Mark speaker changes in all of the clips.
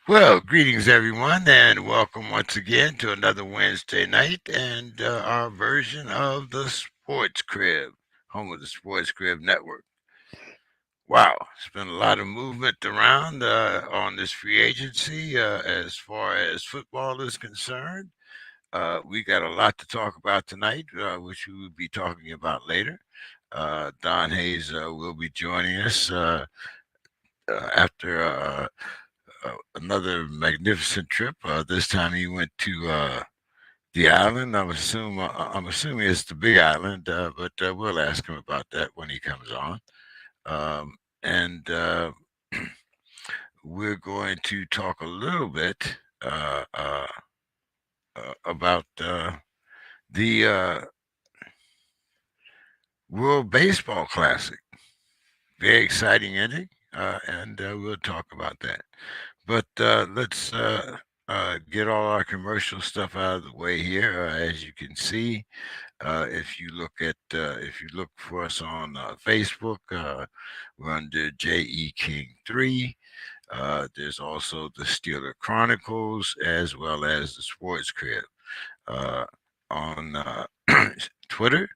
Speaker 1: Well, greetings everyone, and welcome once again to another Wednesday night and our version of the Sports Crib, home of the Sports Crib Network. Wow, it's been a lot of movement around on this free agency as far as football is concerned. We got a lot to talk about tonight, which we will be talking about later. Don Hayes will be joining us after another magnificent trip. This time he went to the island. I'm assuming it's the Big Island, but we'll ask him about that when he comes on. And we're going to talk a little bit about the World Baseball Classic. Very exciting ending, and we'll talk about that. But let's get all our commercial stuff out of the way here. As you can see, if you look for us on Facebook, we're under JE King 3. There's also the Steeler Chronicles as well as the Sports Crib. On Twitter,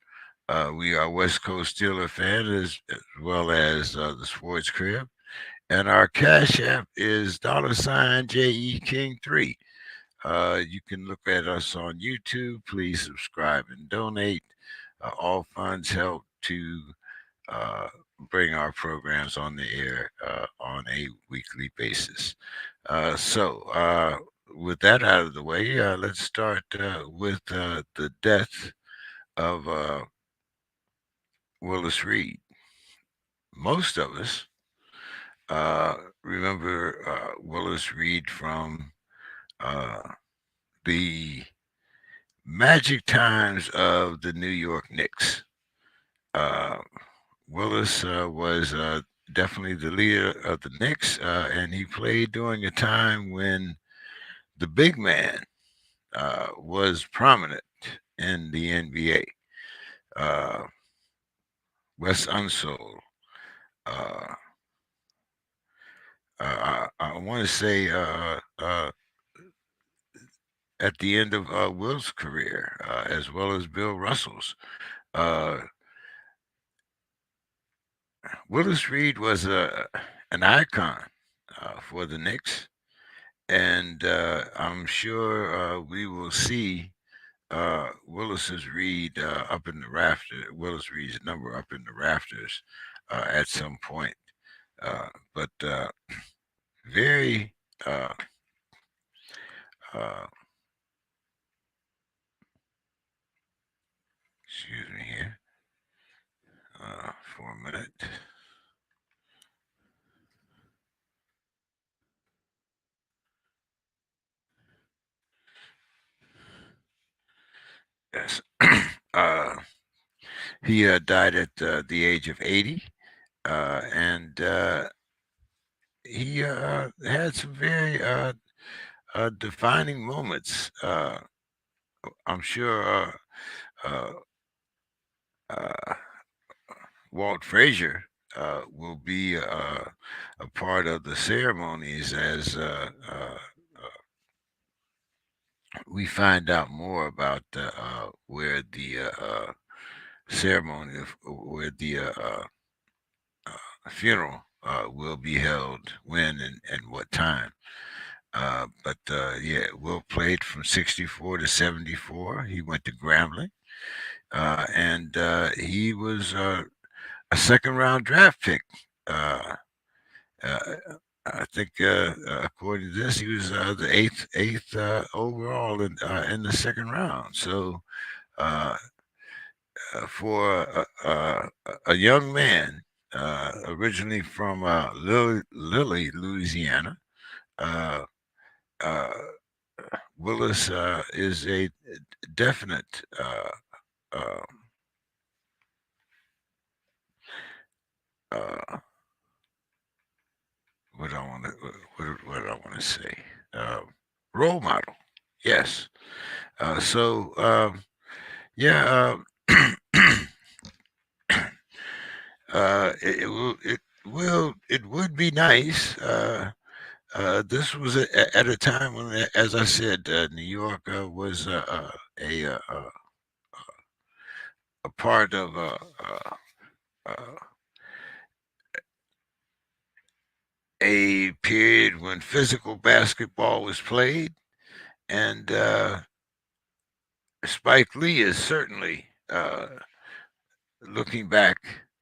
Speaker 1: we are West Coast Steeler Fan as well as the Sports Crib. And our Cash App is $JE King 3. You can look at us on YouTube. Please subscribe and donate. All funds help to bring our programs on the air on a weekly basis. With that out of the way, let's start with the death of Willis Reed. Most of us remember Willis Reed from the magic times of the New York Knicks. Willis was definitely the leader of the Knicks, and he played during a time when the big man was prominent in the NBA. Wes Unseld. I want to say at the end of Will's career, as well as Bill Russell's. Willis Reed was an icon for the Knicks, and I'm sure we will see Willis Reed's number up in the rafters at some point. But very excuse me here for a minute. Yes. He died at the age of 80, and he had some very defining moments. I'm sure Walt Frazier will be a part of the ceremonies as we find out more about where the ceremony, where the funeral will be held, when and what time. Yeah, Will played from 64 to 74. He went to Grambling, and he was a second round draft pick. I think, according to this, he was the eighth overall in the second round. So, uh, for a young man, originally from Lilly, Louisiana, uh, uh, Willis is a definite uh, uh, what I want to say, role model. Yes. Yeah. It would be nice This was at a time when, as I said, New York was a, a part of a period when physical basketball was played, and Spike Lee is certainly looking back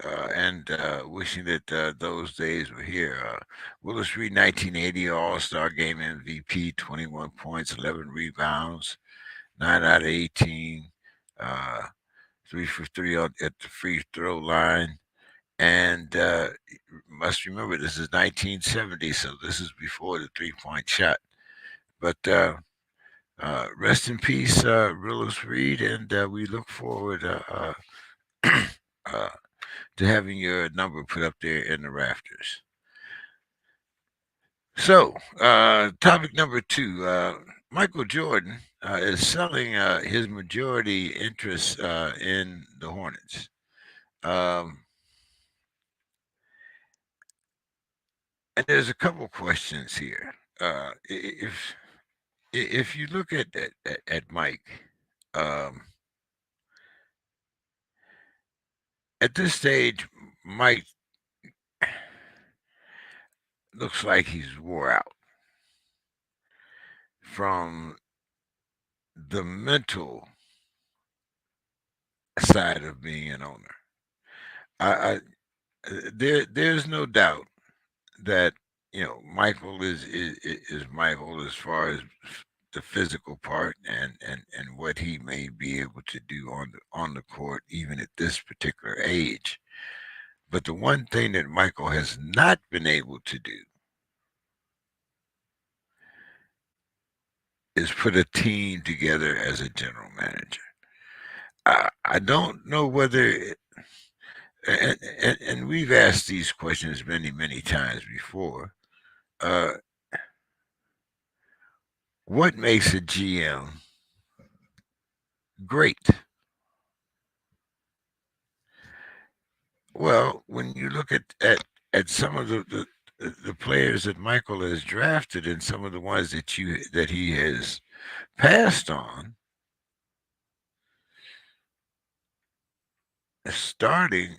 Speaker 1: and wishing that those days were here. Willis Reed, 1980 All-Star Game MVP, 21 points, 11 rebounds, 9 out of 18, uh, 3 for 3 at the free throw line. And must remember, this is 1970, so this is before the three-point shot. But rest in peace, Willis Reed, and we look forward uh, to having your number put up there in the rafters. So, topic number 2, Michael Jordan is selling his majority interest in the Hornets. And there's a couple questions here. If you look at Mike, at this stage, Mike looks like he's wore out from the mental side of being an owner. There's no doubt that Michael is Michael as far as the physical part and what he may be able to do on the court even at this particular age. But the one thing that Michael has not been able to do is put a team together as a general manager. I don't know whether, and we've asked these questions many times before. What makes a GM great? Well, when you look at some of the players that Michael has drafted and some of the ones that he has passed on, starting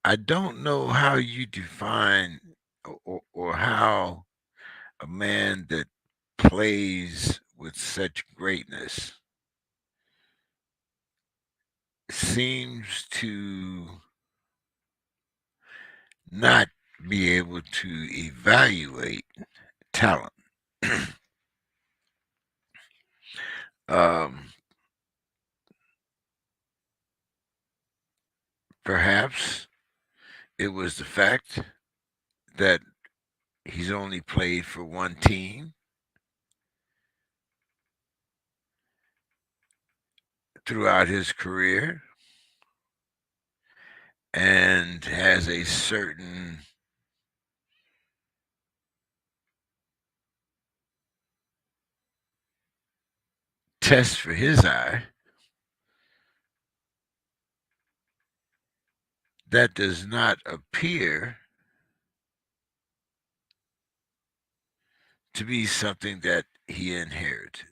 Speaker 1: I don't know how you define or how a man that plays with such greatness seems to not be able to evaluate talent. Perhaps it was the fact that he's only played for one team throughout his career and has a certain test for his eye that does not appear to be something that he inherited.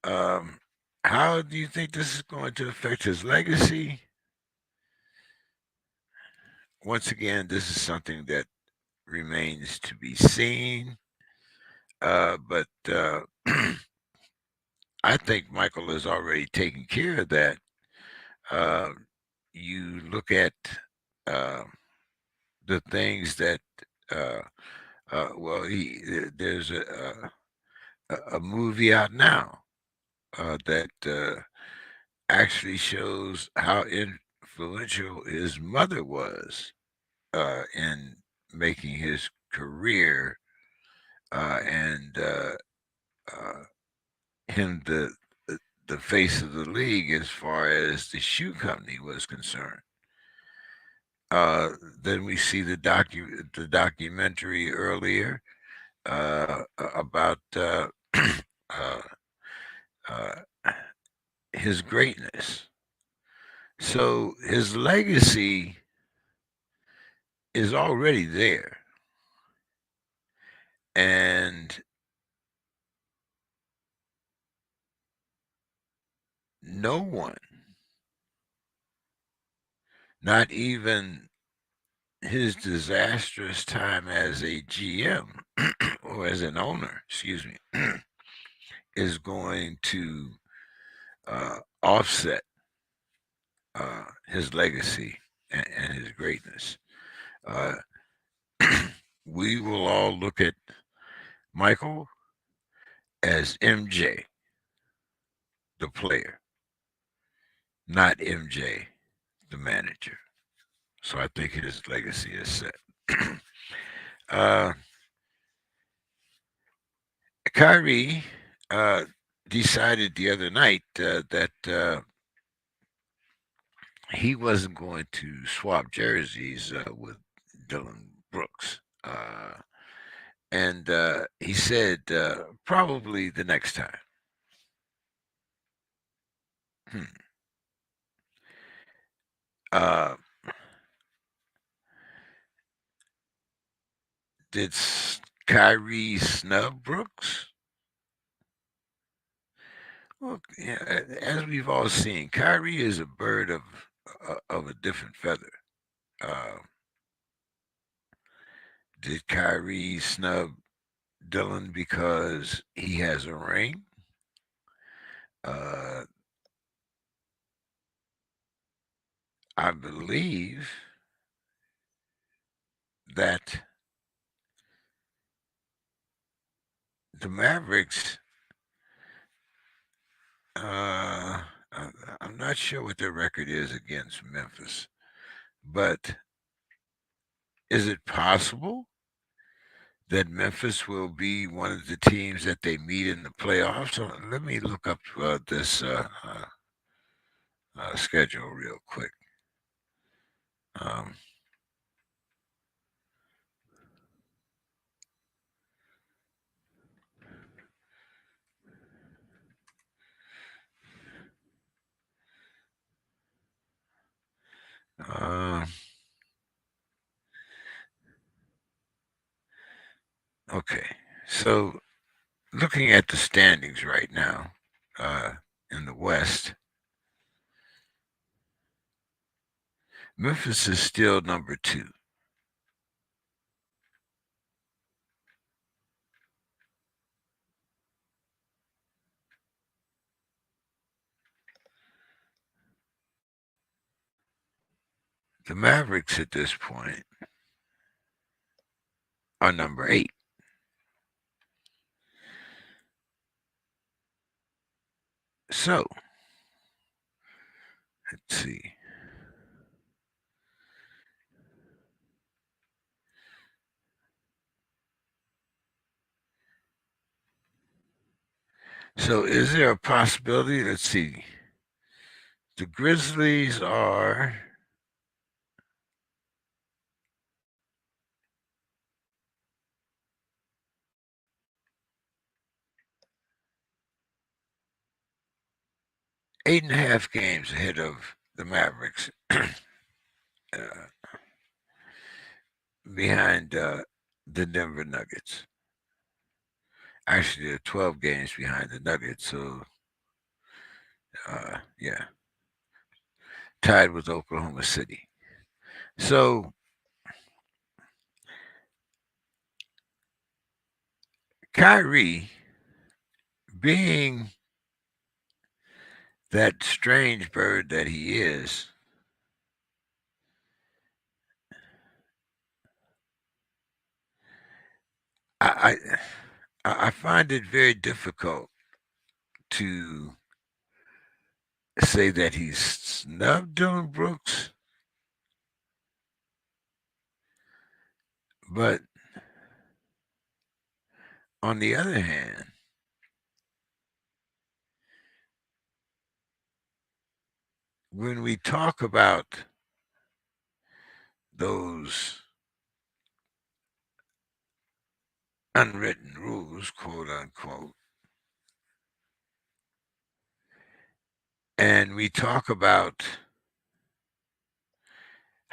Speaker 1: How do you think this is going to affect his legacy? Once again, this is something that remains to be seen. But I think Michael has already taken care of that. You look at the things that, well, there's a movie out now that actually shows how influential his mother was in making his career and him the face of the league as far as the shoe company was concerned. Then we see the documentary earlier about his greatness. So So his legacy is already there. And no one, not even his disastrous time as a GM or as an owner, excuse me, is going to offset his legacy and his greatness. Uh, we will all look at Michael as MJ, the player, not MJ, the manager. So I think his legacy is set. uh, Kyrie decided the other night that he wasn't going to swap jerseys with Dillon Brooks. And he said probably the next time. Hmm. Uh, did Kyrie snub Brooks? Well, yeah, as we've all seen, Kyrie is a bird of a different feather. Uh, did Kyrie snub Dillon because he has a ring? Uh, I believe that the Mavericks. I'm not sure what their record is against Memphis, but is it possible that Memphis will be one of the teams that they meet in the playoffs? So let me look up this schedule real quick. Um, uh, okay, so looking at the standings right now in the West, Memphis is still number 2. The Mavericks at this point are number 8. So let's see. So is there a possibility? Let's see. The Grizzlies are 8.5 games ahead of the Mavericks, behind the Denver Nuggets. Actually, they're 12 games behind the Nuggets. So, yeah, tied with Oklahoma City. So, Kyrie, being that strange bird that he is, I I find it very difficult to say that he's snubbed Dillon Brooks, but on the other hand, when we talk about those unwritten rules, quote unquote, and we talk about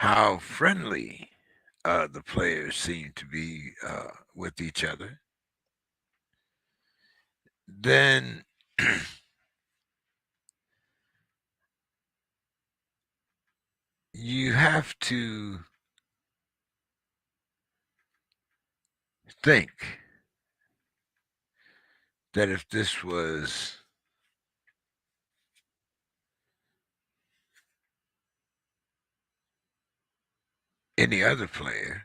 Speaker 1: how friendly the players seem to be with each other, then you have to think that if this was any other player,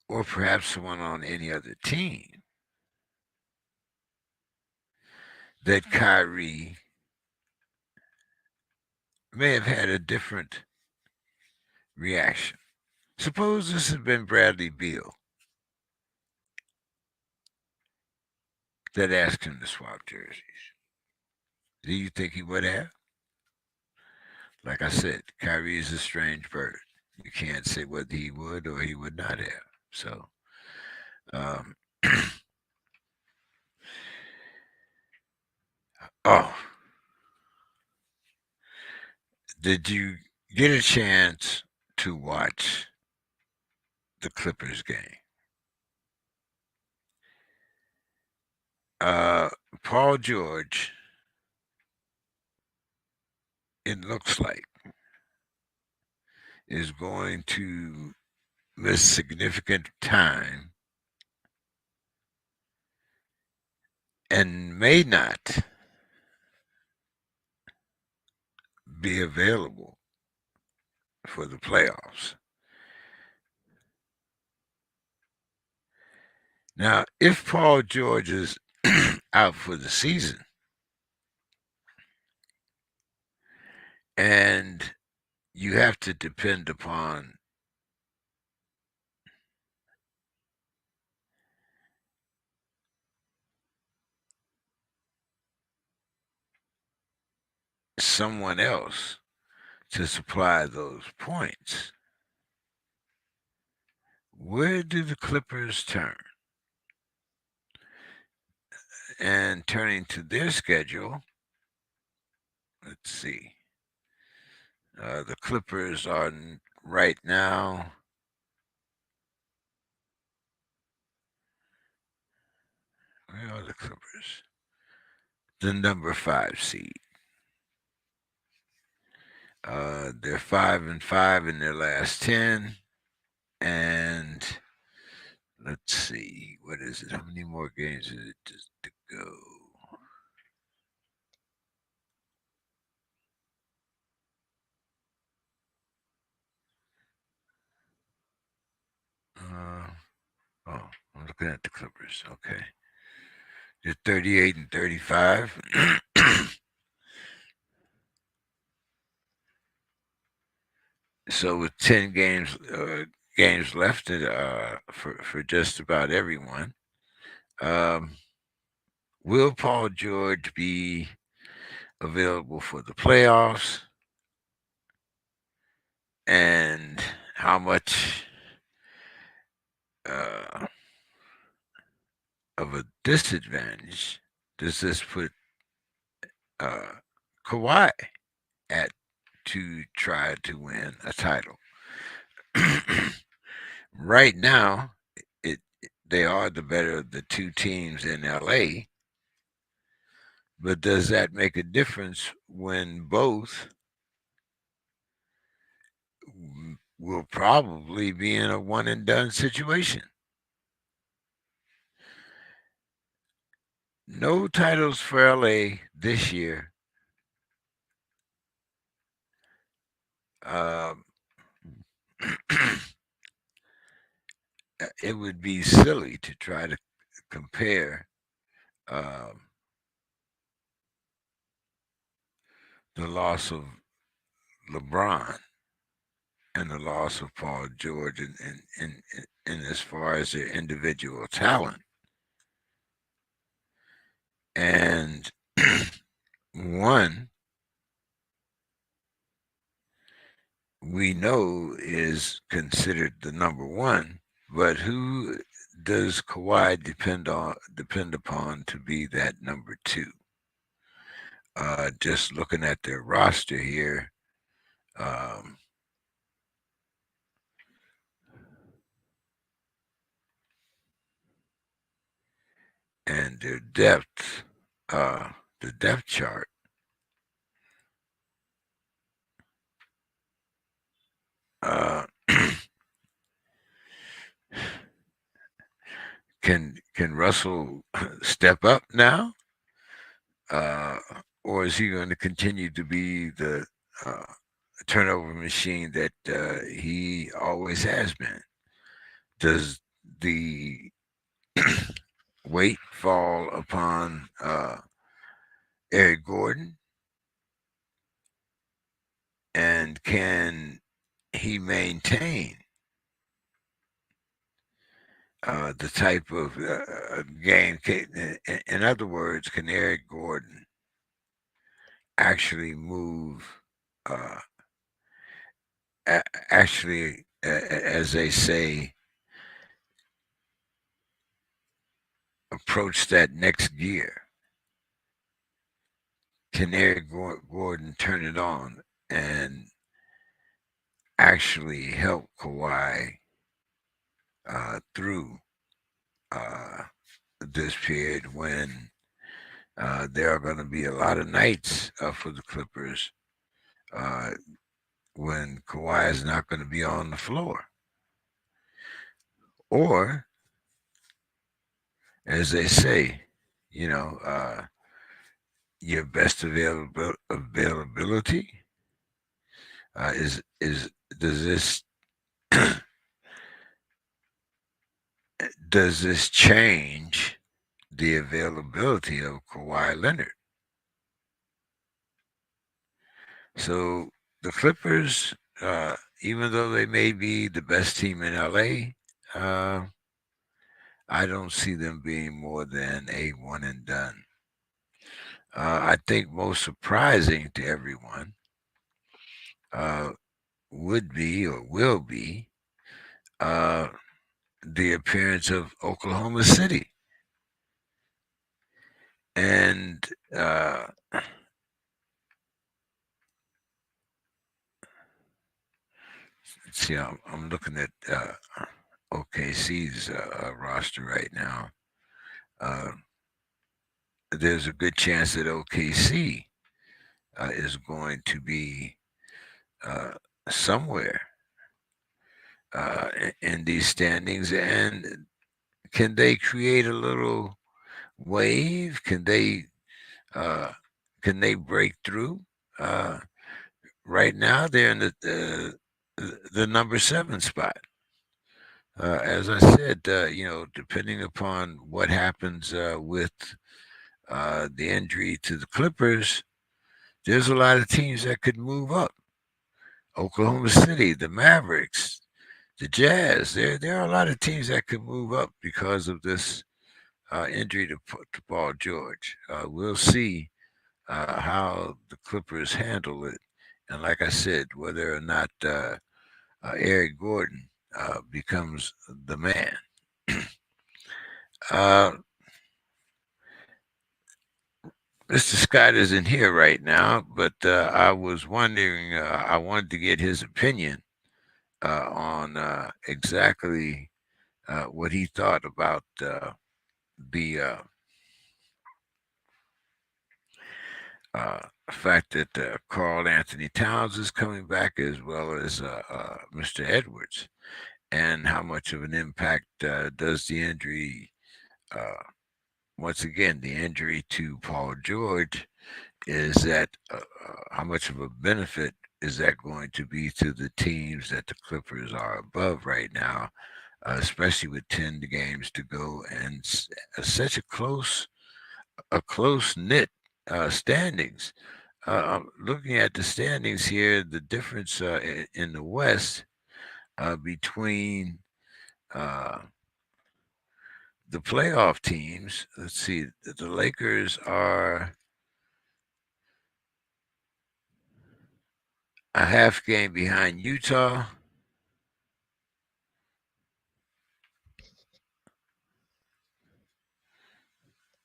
Speaker 1: or perhaps someone on any other team, that Kyrie may have had a different reaction. Suppose this had been Bradley Beal that asked him to swap jerseys. Do you think he would have? Like I said, Kyrie is a strange bird. You can't say whether he would or he would not have. So, um, oh, did you get a chance to watch the Clippers game? Paul George, it looks like, is going to miss significant time and may not be available for the playoffs. Now, if Paul George is out for the season and you have to depend upon someone else to supply those points, where do the Clippers turn? And turning to their schedule, let's see. The Clippers are right now. Where are the Clippers? The number 5 seed. They're 5-5 in their last 10, and let's see, what is it? How many more games is it to go? Oh, I'm looking at the Clippers. Okay, they're 38-35. So with 10 games left for just about everyone, will Paul George be available for the playoffs? And how much of a disadvantage does this put Kawhi at to try to win a title? Right now, they are the better of the two teams in LA, but does that make a difference when both will probably be in a one and done situation? No titles for LA this year. It would be silly to try to compare the loss of LeBron and the loss of Paul George in as far as their individual talent. And one we know is considered the number one, but who does Kawhi depend upon to be that number two? Just looking at their roster here, and their depth, the depth chart, can Russell step up now, uh, or is he going to continue to be the uh, turnover machine that he always has been? Does the weight fall upon Eric Gordon, and can he maintain the type of game? In other words, can Eric Gordon actually move? Uh, Actually, as they say, approach that next gear. Can Eric Gordon turn it on and actually help Kawhi through this period when there are going to be a lot of nights for the Clippers uh, when Kawhi is not going to be on the floor? Or, as they say, you know, your best availability is does this does this change the availability of Kawhi Leonard? So the Clippers, even though they may be the best team in LA, I don't see them being more than a one and done. I think most surprising to everyone uh, would be or will be uh, the appearance of Oklahoma City. And let's see, I'm looking at OKC's roster right now. Uh, there's a good chance that OKC is going to be uh, somewhere in these standings. And can they create a little wave? Uh, can they break through? Right now, they're in the number 7 spot. As I said, depending upon what happens with the injury to the Clippers, there's a lot of teams that could move up. Oklahoma City, the Mavericks, the Jazz. There are a lot of teams that could move up because of this injury to Paul George. We'll see how the Clippers handle it, and like I said, whether or not Eric Gordon becomes the man. Mr. Scott isn't here right now, but I was wondering, I wanted to get his opinion on exactly what he thought about the fact that Karl-Anthony Towns is coming back, as well as Mr. Edwards, and how much of an impact does the injury, once again, the injury to Paul George, is that how much of a benefit is that going to be to the teams that the Clippers are above right now, especially with 10 games to go and such a close knit standings. Looking at the standings here, the difference in the West between the playoff teams. Let's see, the Lakers are a half game behind Utah.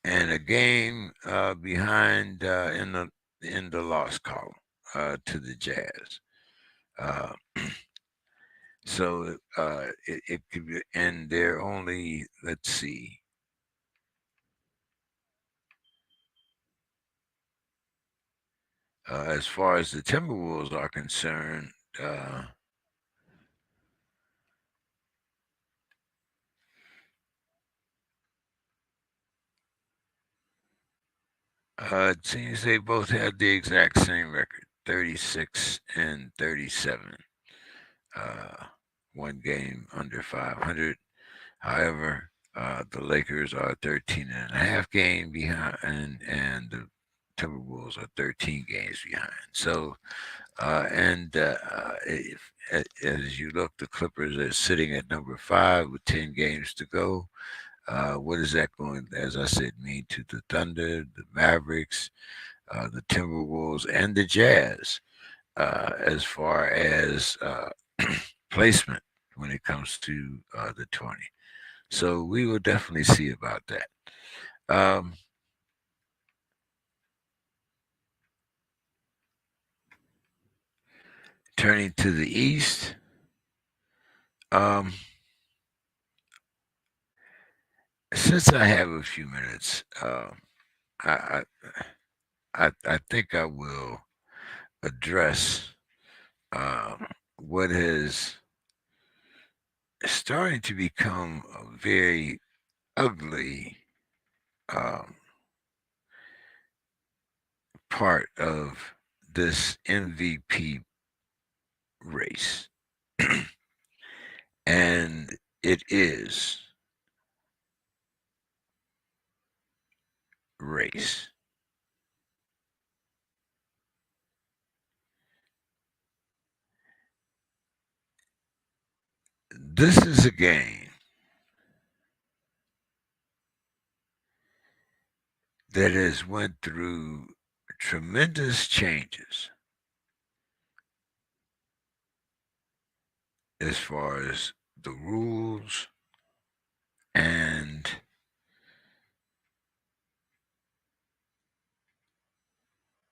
Speaker 1: And a game behind in the loss column to the Jazz. So it could be, and they're only, let's see, As far as the Timberwolves are concerned, it seems they both had the exact same record, 36-37. One game under 500. However, the Lakers are 13 and a half game behind, and the Timberwolves are 13 games behind. So, as you look, the Clippers are sitting at number 5 with 10 games to go. What is that going, as I said, mean to the Thunder, the Mavericks, the Timberwolves, and the Jazz, as far as placement when it comes to the 20? So we will definitely see about that. Turning to the East, since I have a few minutes, I, I think I will address what is starting to become a very ugly part of this MVP race. And it is race. This is a game that has went through tremendous changes as far as the rules and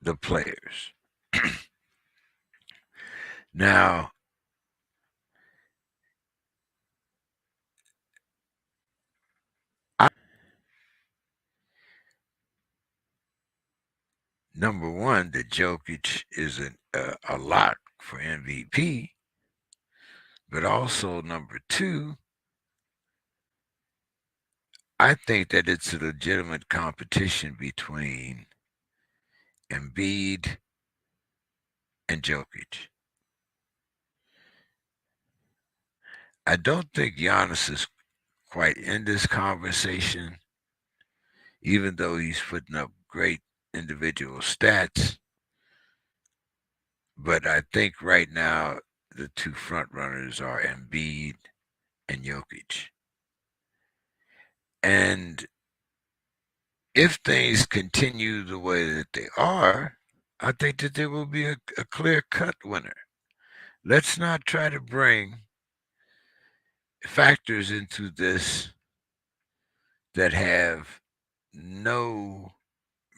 Speaker 1: the players. Now, number one, that Jokic is a lock for MVP, but also number two, I think that it's a legitimate competition between Embiid and Jokic. I don't think Giannis is quite in this conversation, even though he's putting up great individual stats. But I think right now the two front runners are Embiid and Jokic. And if things continue the way that they are, I think that there will be a clear-cut winner. Let's not try to bring factors into this that have no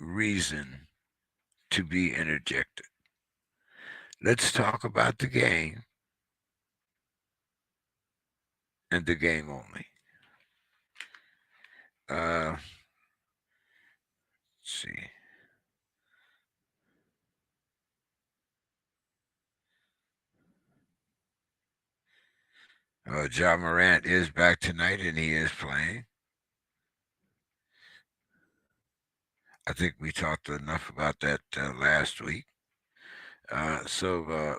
Speaker 1: reason to be interjected. Let's talk about the game and the game only. Let's see. Ja Morant is back tonight and he is playing. I think we talked enough about that last week. So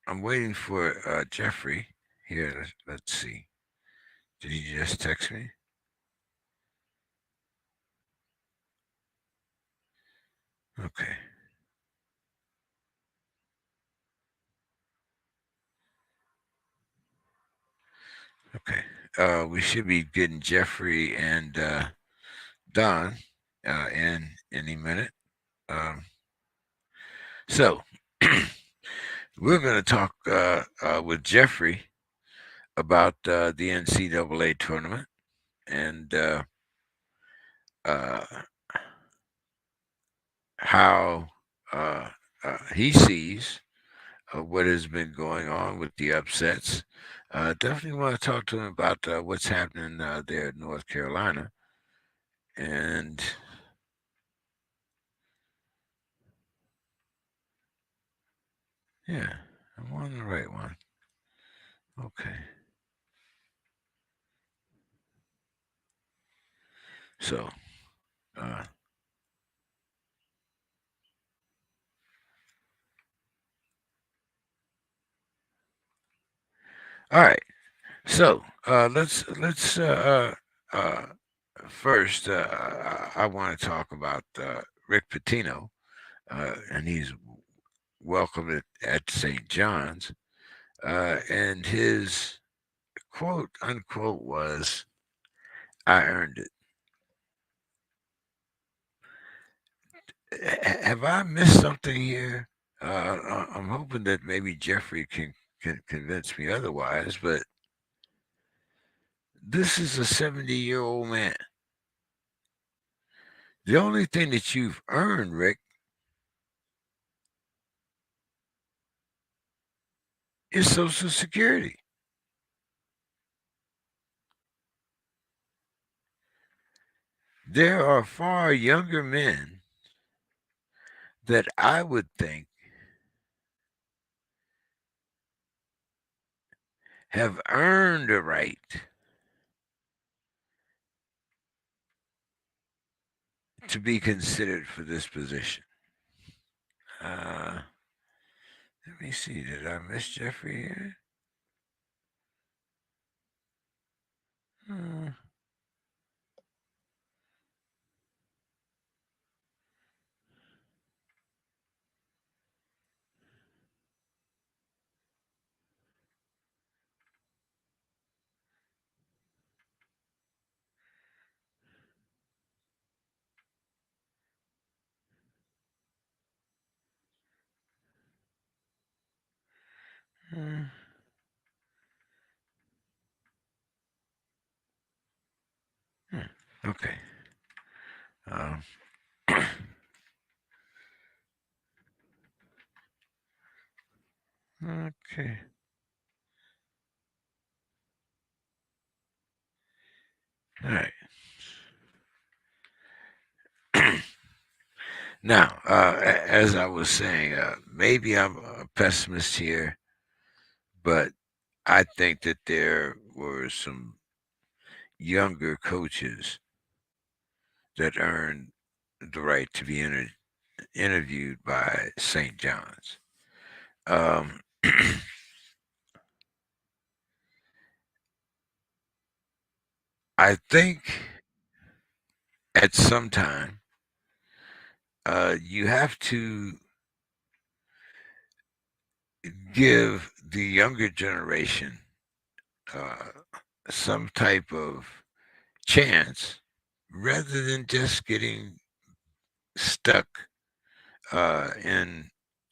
Speaker 1: I'm waiting for Jeffrey here. Let's see. Did he just text me? Okay. Okay. We should be getting Jeffrey and Don in any minute. So we're going to talk with Jeffrey about the NCAA tournament and how he sees what has been going on with the upsets. Definitely want to talk to him about what's happening there in North Carolina. And Yeah, I'm on the right one. Okay. So, uh, all right. So, let's first. I want to talk about Rick Pitino, and he's welcome at St. John's, and his quote unquote was, "I earned it." Have I missed something here? I'm hoping that maybe Jeffrey can convince me otherwise, but this is a 70-year-old man. The only thing that you've earned, Rick, is Social Security. There are far younger men that I would think have earned a right to be considered for this position. Uh, Let me see. Did I miss Jeffrey here? Uh, uh, okay. Um, okay. All right. Now, as I was saying, maybe I'm a pessimist here, but I think that there were some younger coaches that earned the right to be interviewed by St. John's. Um, I think at some time you have to give the younger generation uh, some type of chance rather than just getting stuck in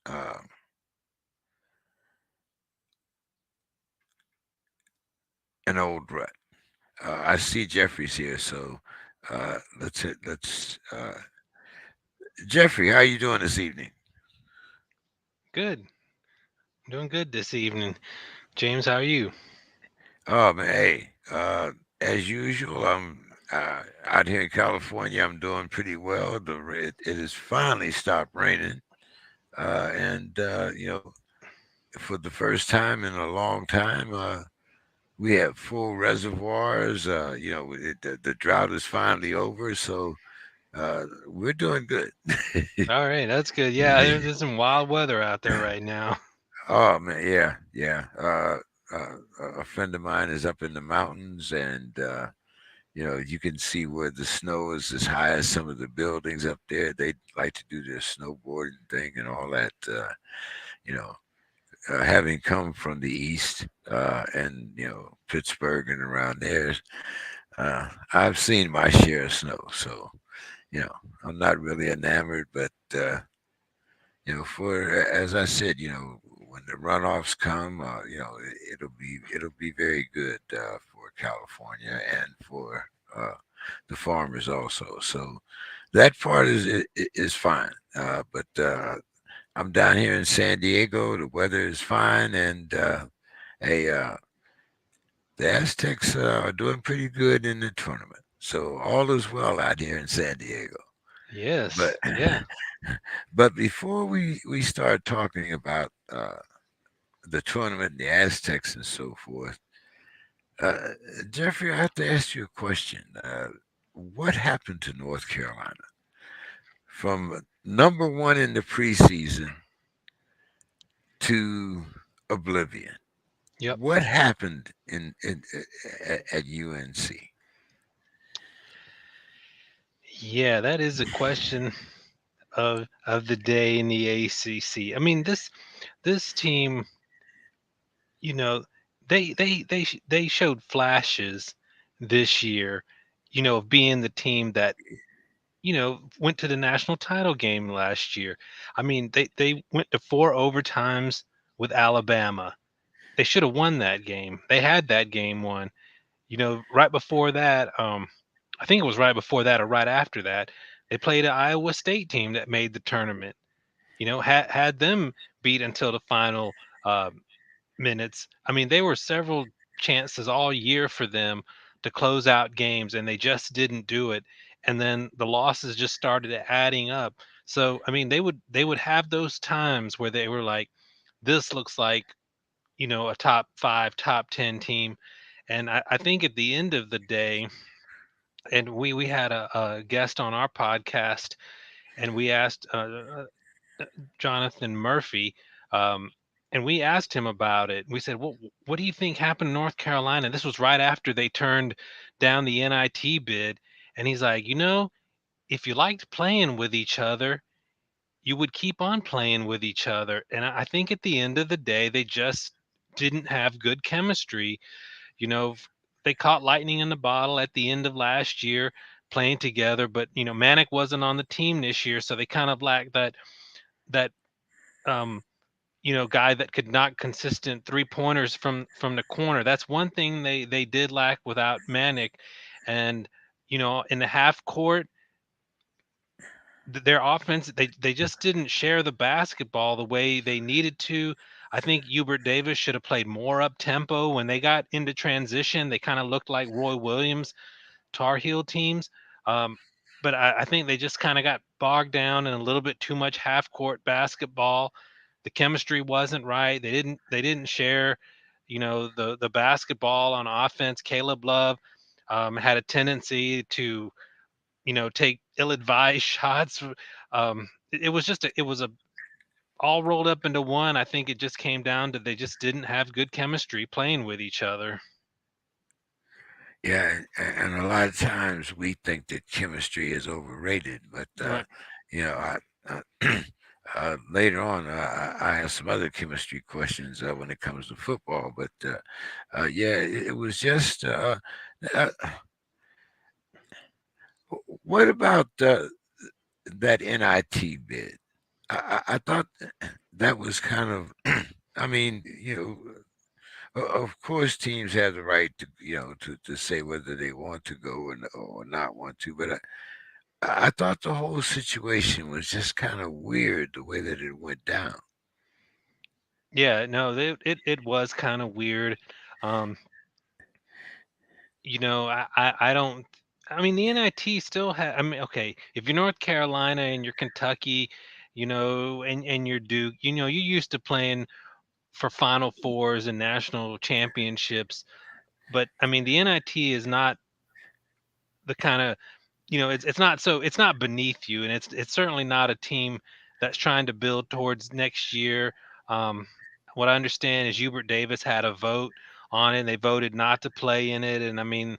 Speaker 1: uh, an old rut. I see Jeffrey's here, so let's hit. Let's Jeffrey, how are you doing this evening?
Speaker 2: Good. Doing good this evening. James, how are you?
Speaker 1: Oh man, hey, as usual, I'm out here in California. I'm doing pretty well. It has finally stopped raining, and for the first time in a long time, we have full reservoirs. The drought is finally over, so we're doing good.
Speaker 2: All right, that's good. Yeah, there's some wild weather out there right now.
Speaker 1: Oh man, yeah, yeah. A friend of mine is up in the mountains, and you can see where the snow is as high as some of the buildings up there. They like to do their snowboarding thing and all that. You know, Having come from the east and Pittsburgh and around there, I've seen my share of snow. So you know, I'm not really enamored, but for as I said, when the runoffs come, it'll be very good for California and for the farmers also. So that part is fine. But I'm down here in San Diego. The weather is fine, and hey, the Aztecs are doing pretty good in the tournament. So all is well out here in San Diego. But
Speaker 2: Yes, yeah.
Speaker 1: but before we start talking about the tournament, the Aztecs, and so forth. Uh, Jeffrey, I have to ask you a question. What happened to North Carolina from number one in the preseason to oblivion?
Speaker 2: Yep.
Speaker 1: What happened at UNC?
Speaker 2: Yeah, that is a question of the day in the ACC. I mean, this team, you know, they showed flashes this year, of being the team that went to the national title game last year. I mean, they went to 4 overtimes with Alabama. They should have won that game. They had that game won. Right before that, I think it was right before that or right after that, they played an Iowa State team that made the tournament. Had them beat until the final uh, minutes. I mean, there were several chances all year for them to close out games, and they just didn't do it. And then the losses just started adding up. So, I mean, they would have those times where they were like, "This looks like a top five, top 10 team." And I think at the end of the day, and we had a guest on our podcast, and we asked Jonathan Murphy, um, and we asked him about it. We said, "What do you think happened in North Carolina?" This was right after they turned down the NIT bid, and he's like, if you liked playing with each other, you would keep on playing with each other. And I think at the end of the day, they just didn't have good chemistry. You know, they caught lightning in the bottle at the end of last year playing together, but Manic wasn't on the team this year, so they kind of lacked that um guy that could knock consistent three-pointers from the corner. That's one thing they did lack without Manic. And in the half court, their offense, they just didn't share the basketball the way they needed to. I think Hubert Davis should have played more up tempo. When they got into transition, they kind of looked like Roy Williams Tar Heel teams. Um, but I think they just kind of got bogged down in a little bit too much half court basketball. The chemistry wasn't right. They didn't share, the basketball on offense. Caleb Love had a tendency to take ill-advised shots. It was it was a all rolled up into one. I think it just came down to they just didn't have good chemistry playing with each other.
Speaker 1: Yeah, and a lot of times we think that chemistry is overrated, but
Speaker 2: Right.
Speaker 1: later on, I have some other chemistry questions when it comes to football. But yeah, it was just. Uh, what about that NIT bid? I thought that was kind of. I mean, of course, teams have the right to to say whether they want to go or not want to. But I thought the whole situation was just kind of weird the way that it went down.
Speaker 2: Yeah, no, it was kind of weird. Um, I don't. I mean, the NIT still has. I mean, okay, if you're North Carolina and you're Kentucky, and you're Duke, you're used to playing for Final Fours and national championships. But I mean, the NIT is not the kind of it's not beneath you, and it's certainly not a team that's trying to build towards next year. Um, what I understand is Hubert Davis had a vote on it, and they voted not to play in it. And I mean,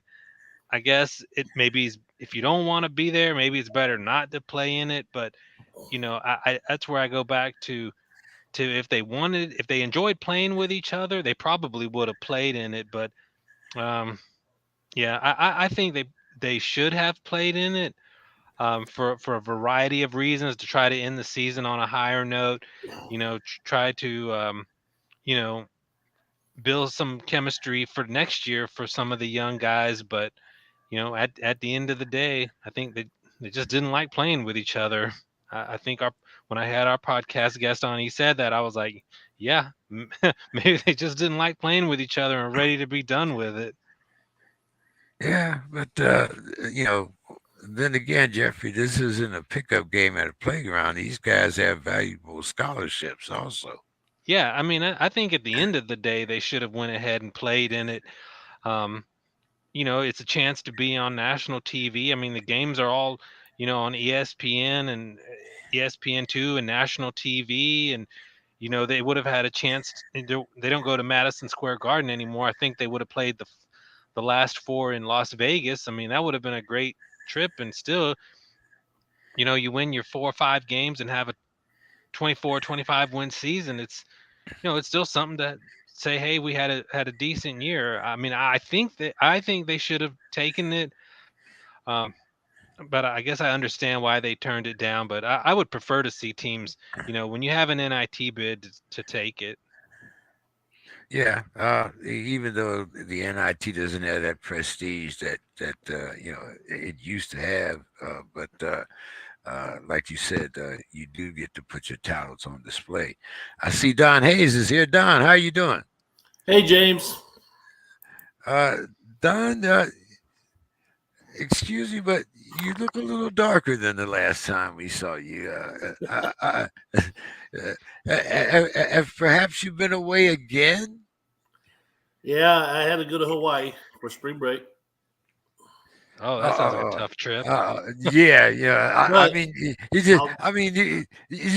Speaker 2: I guess it maybe if you don't want to be there, maybe it's better not to play in it. But I that's where I go back to if they enjoyed playing with each other, they probably would have played in it. But um, yeah, I think they should have played in it, for a variety of reasons, to try to end the season on a higher note. Try to you know build some chemistry for next year for some of the young guys. But at the end of the day, I think they just didn't like playing with each other. I think our when I had our podcast guest on, he said that. I was like, yeah, maybe they just didn't like playing with each other and ready to be done with it.
Speaker 1: Yeah, but then again, Jeffrey, this isn't a pickup game at a playground. These guys have valuable scholarships also.
Speaker 2: Yeah, I mean, I think at the end of the day, they should have went ahead and played in it. Um, it's a chance to be on national TV. I mean, the games are all, on ESPN and ESPN2 and national TV, and they would have had a chance. They don't go to Madison Square Garden anymore. I think they would have played the last four in Las Vegas. I mean, that would have been a great trip, and still, you win your 4 or 5 games and have a 24, 25 win season. It's still something to say, hey, we had a decent year. I mean, I think they should have taken it. Um, but I guess I understand why they turned it down. But I would prefer to see teams, when you have an NIT bid, to take it.
Speaker 1: Yeah, even though the NIT doesn't have that prestige that it used to have, but like you said, you do get to put your talents on display. I see Don Hayes is here. Don, how you doing?
Speaker 3: Hey, James.
Speaker 1: Uh, Don, excuse me, but you look a little darker than the last time we saw you. Have perhaps you've been away again?
Speaker 3: Yeah, I had to go to Hawaii for spring break.
Speaker 2: Oh, that sounds like a tough trip.
Speaker 1: Yeah. I
Speaker 3: But
Speaker 1: mean, you just,
Speaker 3: I'll,
Speaker 1: I mean, you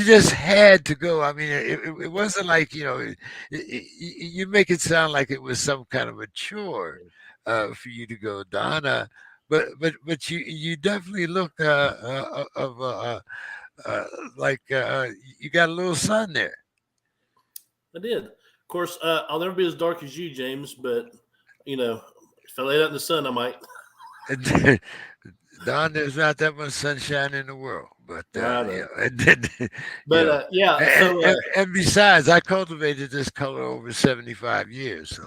Speaker 1: just had to go. I mean, it wasn't like you make it sound like it was some kind of a chore for you to go, Donna. But you definitely look of like you got a little sun there.
Speaker 3: I did. Of course, I'll never be as dark as you, James. But if I lay out in the sun, I might.
Speaker 1: Don, there's not that much sunshine in the world, but
Speaker 3: I know.
Speaker 1: and then,
Speaker 3: But yeah,
Speaker 1: and,
Speaker 3: so
Speaker 1: and, and besides, I cultivated this color over 75 years, so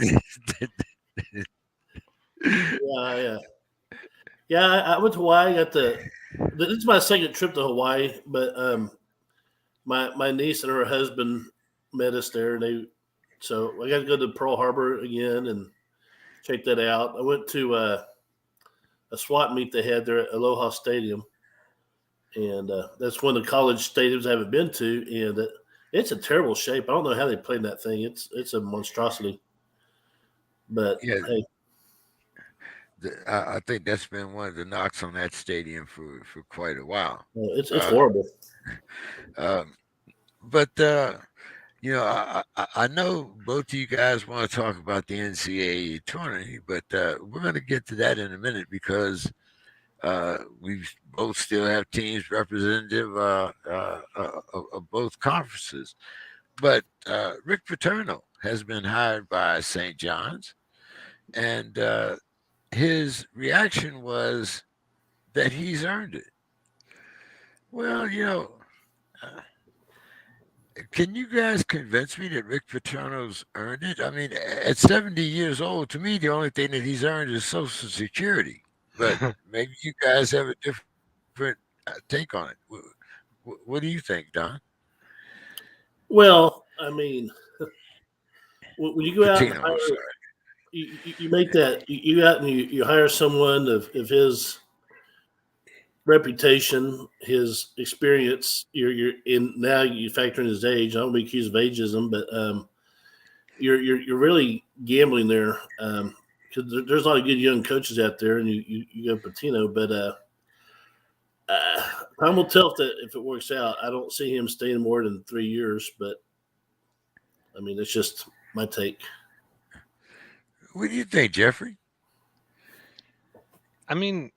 Speaker 3: yeah. I went to Hawaii. This is my second trip to Hawaii, but my niece and her husband met us there, and so I got to go to Pearl Harbor again and check that out. I went to a SWAT meet they had there at Aloha Stadium, and that's one of the college stadiums I haven't been to, and it's a terrible shape. I don't know how they played that thing. It's a monstrosity. But
Speaker 1: yeah,
Speaker 3: hey,
Speaker 1: I think that's been one of the knocks on that stadium for quite a while.
Speaker 3: it's
Speaker 1: Uh,
Speaker 3: horrible.
Speaker 1: um, but I know both of you guys want to talk about the NCAA tournament, but we're going to get to that in a minute because we both still have teams representative of both conferences. But Rick Paterno has been hired by St. John's, and his reaction was that he's earned it. Well, uh, can you guys convince me that Rick Paterno's earned it? I mean, at 70 years old, to me, the only thing that he's earned is Social Security. But maybe you guys have a different take on it. What do you think, Don?
Speaker 3: Well, I mean, when you go out and
Speaker 1: Pitino, I'm
Speaker 3: hire,
Speaker 1: sorry.
Speaker 3: you make that you go out and you hire someone of his reputation, his experience. You're in now. You factor in his age. I don't be accused of ageism, but you're really gambling there because there's a lot of good young coaches out there, and you go Pitino, but time will tell if it works out. I don't see him staying more than 3 years, but I mean it's just my take.
Speaker 1: What do you think, Jeffrey?
Speaker 2: I mean,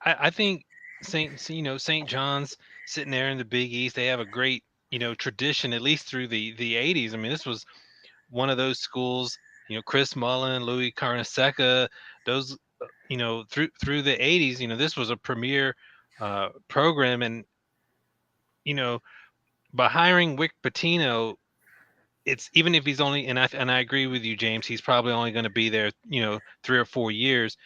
Speaker 2: I think St. John's sitting there in the Big East. They have a great tradition, at least through the 80s. I mean, this was one of those schools. Chris Mullen, Louis Carnesecca, those through the 80s. This was a premier program, and by hiring Rick Pitino, it's even if he's only and I agree with you, James. He's probably only going to be there 3 or 4 years.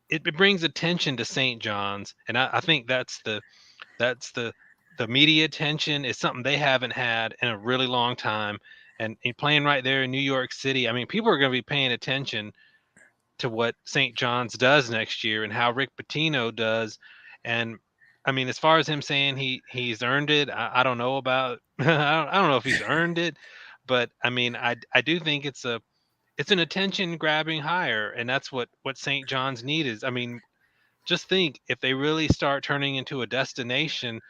Speaker 2: It brings attention to St. John's, and I think that's the media attention is something they haven't had in a really long time. And playing right there in New York City, I mean, people are going to be paying attention to what St. John's does next year and how Rick Pitino does. And I mean, as far as him saying he's earned it, I don't know about. I don't know if he's earned it, but I mean, I do think it's an attention grabbing hire, and that's what St. John's need is. I mean, just think if they really start turning into a destination,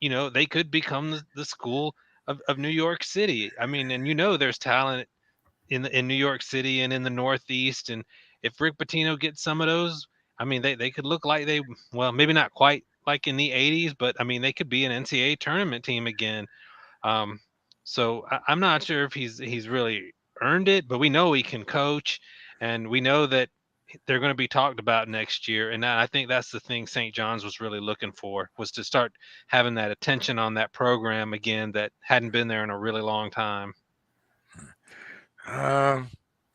Speaker 2: they could become the school of New York City. I mean, and there's talent in New York City and in the Northeast, and if Rick Pitino gets some of those, I mean, they could look like well, maybe not quite like in the '80s, but I mean, they could be an NCAA tournament team again. Um, so I'm not sure if he's really earned it, but we know he can coach, and we know that they're going to be talked about next year. And I think that's the thing St. John's was really looking for, was to start having that attention on that program again that hadn't been there in a really long time.
Speaker 1: Um,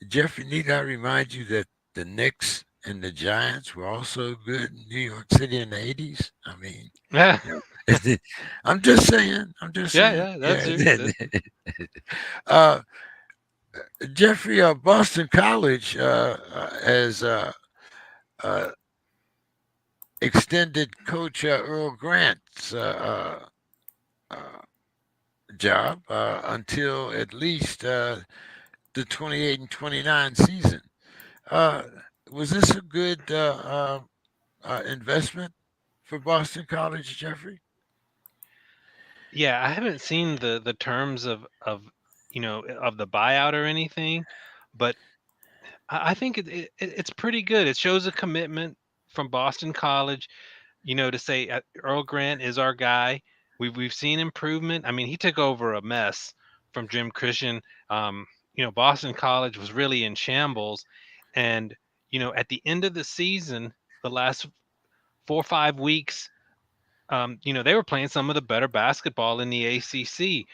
Speaker 1: Jeffrey, need I remind you that the Knicks and the Giants were also good in New York City in the '80s? I mean,
Speaker 2: Yeah,
Speaker 1: I'm just saying. I'm just saying.
Speaker 2: yeah, that's it.
Speaker 1: uh, Jeffrey, Boston College has uh, extended Coach Earl Grant's uh, job until at least the 28 and 29 season. Uh, was this a good investment for Boston College, Jeffrey?
Speaker 2: Yeah, I haven't seen the terms of the buyout or anything, but I think it's pretty good. It shows a commitment from Boston College, to say Earl Grant is our guy. We've seen improvement. I mean, he took over a mess from Jim Christian. Boston College was really in shambles, and at the end of the season, the last 4 or 5 weeks, they were playing some of the better basketball in the ACC,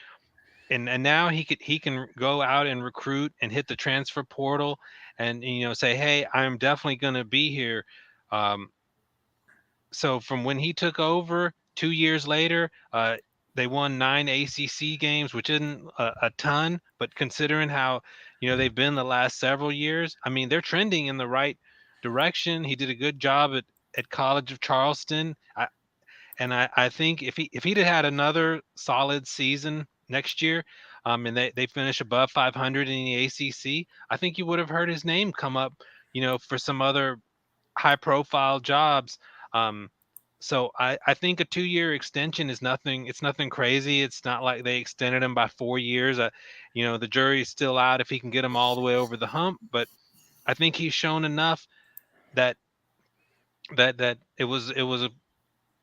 Speaker 2: and now he can go out and recruit and hit the transfer portal, and say, hey, I'm definitely going to be here. Um, so from when he took over 2 years later, they won 9 ACC games, which isn't a ton, but considering how they've been the last several years, I mean, they're trending in the right direction. He did a good job at College of Charleston. I think if he'd have had another solid season next year, and they finish above 500 in the ACC, I think you would have heard his name come up, for some other high profile jobs. Um, so I think a 2-year extension is nothing. It's nothing crazy. It's not like they extended him by 4 years. The jury's still out if he can get him all the way over the hump. But I think he's shown enough that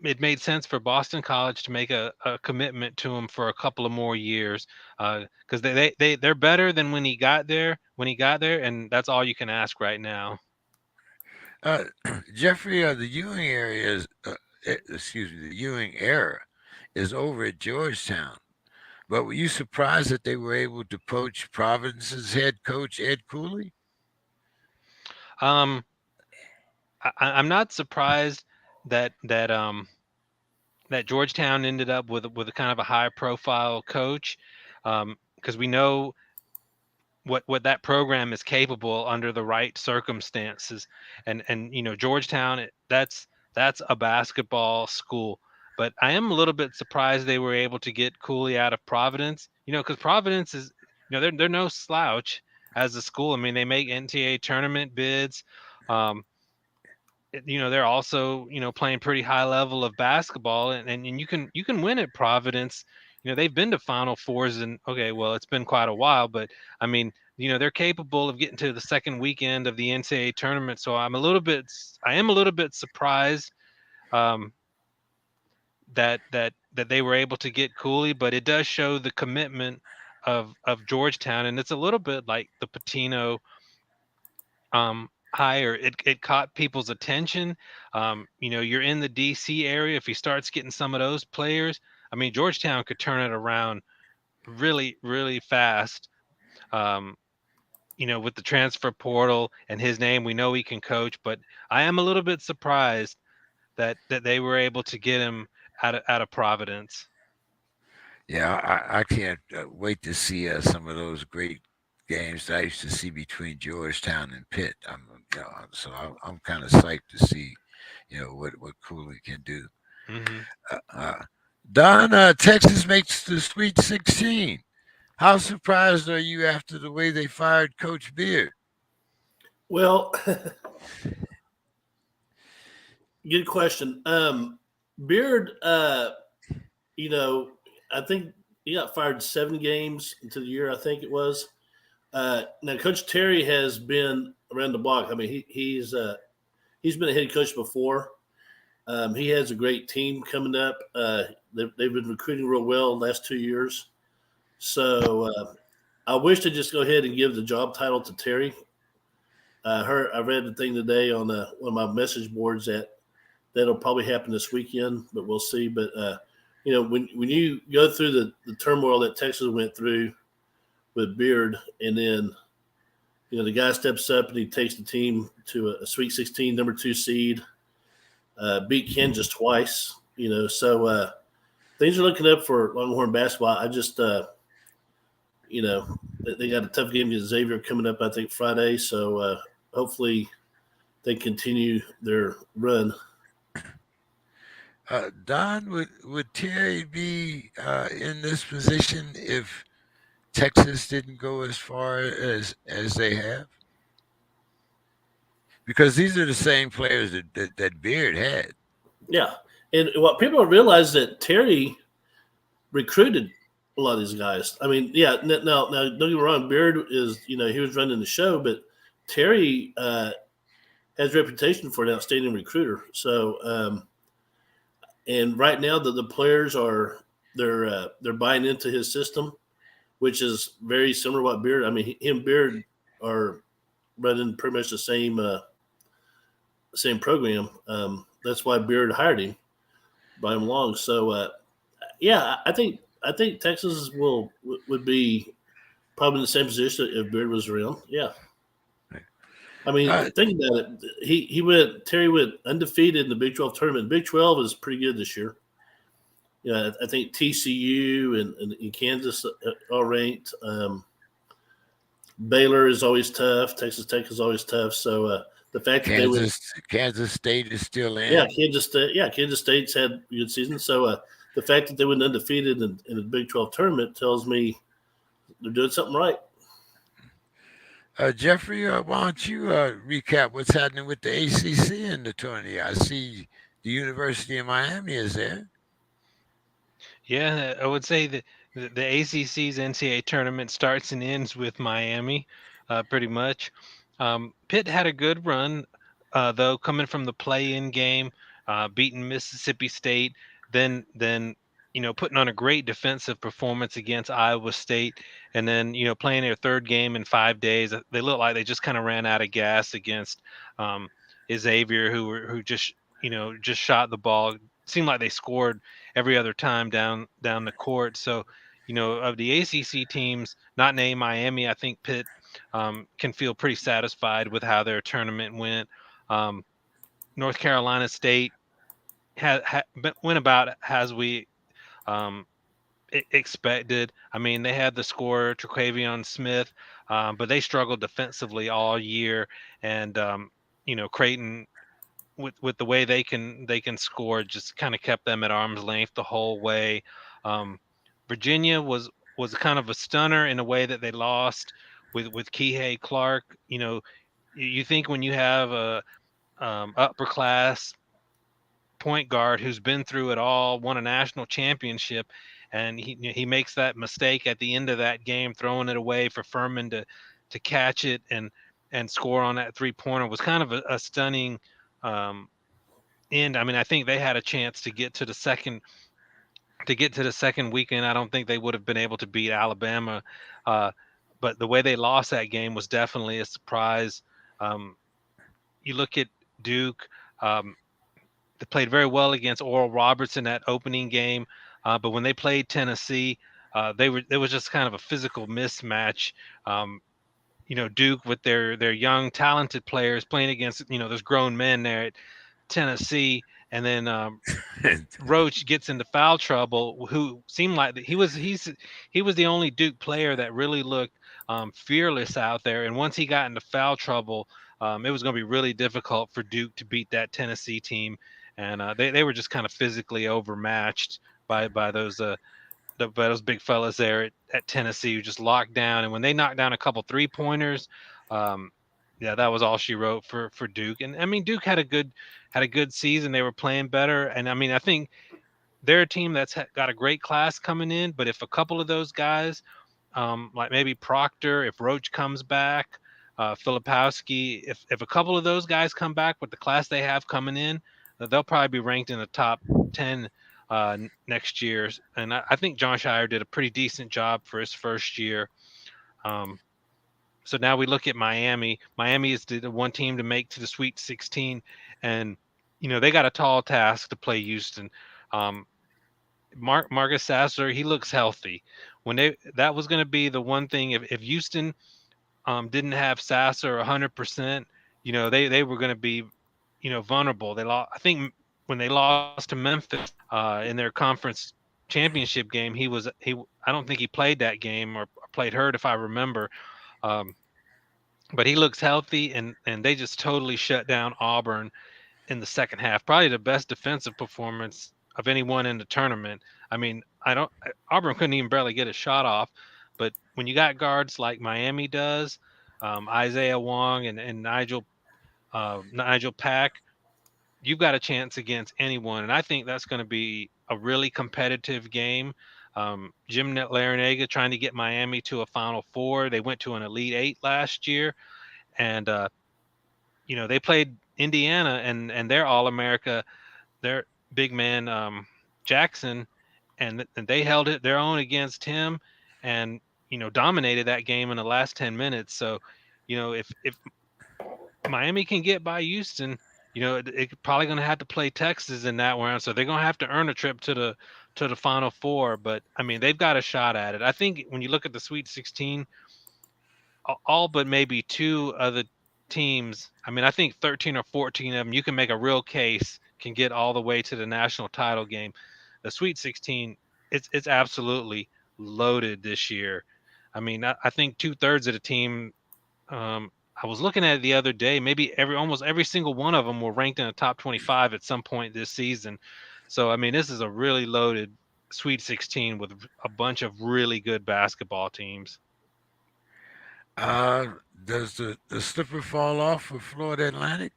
Speaker 2: it made sense for Boston College to make a commitment to him for a couple of more years, because they're better than when he got there, and that's all you can ask right now.
Speaker 1: Uh, Jeffrey, the Ewing area is, excuse me, the Ewing era is over at Georgetown. But were you surprised that they were able to poach Providence's head coach Ed Cooley?
Speaker 2: Um, I'm not surprised that Georgetown ended up with a kind of a high profile coach, because we know what that program is capable under the right circumstances, and Georgetown, that's a basketball school. But I am a little bit surprised they were able to get Cooley out of Providence, because Providence is, they're no slouch as a school. I mean, they make NCAA tournament bids. um, they're also playing pretty high level of basketball, and you can win at Providence. They've been to Final Fours, and okay, well, it's been quite a while, but I mean, they're capable of getting to the second weekend of the NCAA tournament. So I am a little bit surprised, um, that they were able to get Cooley, but it does show the commitment of Georgetown, and it's a little bit like the Pitino higher. It caught people's attention. You're in the DC area. If he starts getting some of those players, I mean, Georgetown could turn it around really, really fast. Um, with the transfer portal and his name, we know he can coach. But I am a little bit surprised that they were able to get him out of Providence.
Speaker 1: Yeah, I can't wait to see some of those great games that I used to see between Georgetown and Pitt. So I'm kind of psyched to see, what Cooley can do.
Speaker 2: Mm-hmm.
Speaker 1: Don, Texas makes the Sweet 16. How surprised are you after the way they fired Coach Beard?
Speaker 3: Well, good question. Beard, you know, I think he got fired 7 games into the year. I think it was. Now, Coach Terry has been around the block. I mean, he's been a head coach before. He has a great team coming up. They've been recruiting real well the last 2 years. So I wish to just go ahead and give the job title to Terry. I read the thing today on one of my message boards that'll probably happen this weekend, but we'll see. But when you go through the turmoil that Texas went through with Beard, and then the guy steps up and he takes the team to a Sweet 16 number 2 seed, beat Kansas twice. So things are looking up for Longhorn basketball. I just they got a tough game against Xavier coming up, I think, Friday. So hopefully they continue their run.
Speaker 1: Don, would Terry be in this position if Texas didn't go as far as they have? Because these are the same players that Beard had.
Speaker 3: Yeah, and what people don't realize that Terry recruited a lot of these guys. I mean, yeah. Now, don't get me wrong. Beard is, he was running the show, but Terry has a reputation for an outstanding recruiter. So, and right now the players are they're buying into his system, which is very similar to what Beard. I mean, him and Beard are running pretty much the same program. That's why Beard hired him, brought him along. So, yeah, I think Texas would be probably in the same position if Beard was around. Yeah. I mean, think about it. Terry went undefeated in the Big 12 tournament. Big 12 is pretty good this year. Yeah, I think TCU and Kansas are ranked. Baylor is always tough. Texas Tech is always tough. So the fact that
Speaker 1: Kansas State is still in.
Speaker 3: Yeah, Kansas State's had a good season. So the fact that they went undefeated in the Big 12 tournament tells me they're doing something right.
Speaker 1: Jeffrey, why don't you recap what's happening with the ACC in the tourney? I see the University of Miami is there.
Speaker 2: Yeah, I would say that the ACC's NCAA tournament starts and ends with Miami, pretty much. Pitt had a good run, though, coming from the play-in game, beating Mississippi State, then putting on a great defensive performance against Iowa State, and then playing their third game in 5 days. They look like they just kind of ran out of gas against Xavier, who just shot the ball. Seemed like they scored every other time down the court. So, of the ACC teams, not named Miami, I think Pitt can feel pretty satisfied with how their tournament went. North Carolina State went about as we expected. I mean, they had the scorer Tre'Quavion Smith, but they struggled defensively all year, and Creighton, with the way they can score, just kind of kept them at arm's length the whole way. Virginia was kind of a stunner in a way that they lost with Kihei Clark. You think when you have a upper class point guard who's been through it all, won a national championship, and he makes that mistake at the end of that game, throwing it away for Furman to catch it and score on that 3-pointer was kind of a stunning end. I mean, I think they had a chance to get to the second weekend. I don't think they would have been able to beat Alabama, but the way they lost that game was definitely a surprise. You look at Duke. They played very well against Oral Roberts in that opening game, but when they played Tennessee, there was just kind of a physical mismatch. Duke with their young, talented players playing against those grown men there at Tennessee, and then Roach gets into foul trouble. Who seemed like he was the only Duke player that really looked fearless out there. And once he got into foul trouble, it was going to be really difficult for Duke to beat that Tennessee team. and they were just kind of physically overmatched by those big fellas there at Tennessee, who just locked down. And when they knocked down a couple 3-pointers, um, yeah, that was all she wrote for Duke. And I mean, Duke had a good season. They were playing better, and I mean, I think they're a team that's got a great class coming in. But if a couple of those guys, like maybe Proctor, if Roach comes back, Filipowski, if a couple of those guys come back with the class they have coming in, they'll probably be ranked in the top 10 next year. And I think John Shire did a pretty decent job for his first year. Um, so now we look at Miami. Miami is the one team to make to the Sweet 16, and they got a tall task to play Houston. Um, Marcus Sasser, he looks healthy. That was going to be the one thing, if Houston didn't have Sasser 100%, they were going to be vulnerable. They lost, I think, when they lost to Memphis in their conference championship game. I don't think he played that game or played hurt, if I remember. Um, but he looks healthy, and they just totally shut down Auburn in the second half. Probably the best defensive performance of anyone in the tournament. I mean, Auburn couldn't even barely get a shot off, but when you got guards like Miami does, Isaiah Wong and Nigel Pack, you've got a chance against anyone. And I think that's going to be a really competitive game. Jim Larinaga trying to get Miami to a Final Four. They went to an Elite Eight last year, and they played Indiana, and their All-America, their big man Jackson, and they held it their own against him, and dominated that game in the last 10 minutes. So, if Miami can get by Houston, it's probably going to have to play Texas in that round. So they're going to have to earn a trip to the Final Four. But I mean, they've got a shot at it. I think when you look at the Sweet 16, all but maybe two other teams, I mean, I think 13 or 14 of them, you can make a real case, can get all the way to the national title game. The Sweet 16, it's absolutely loaded this year. I mean, I think 2/3 of the team, I was looking at it the other day, maybe almost every single one of them were ranked in the top 25 at some point this season. So, I mean, this is a really loaded Sweet 16 with a bunch of really good basketball teams.
Speaker 1: Does the slipper fall off for Florida Atlantic?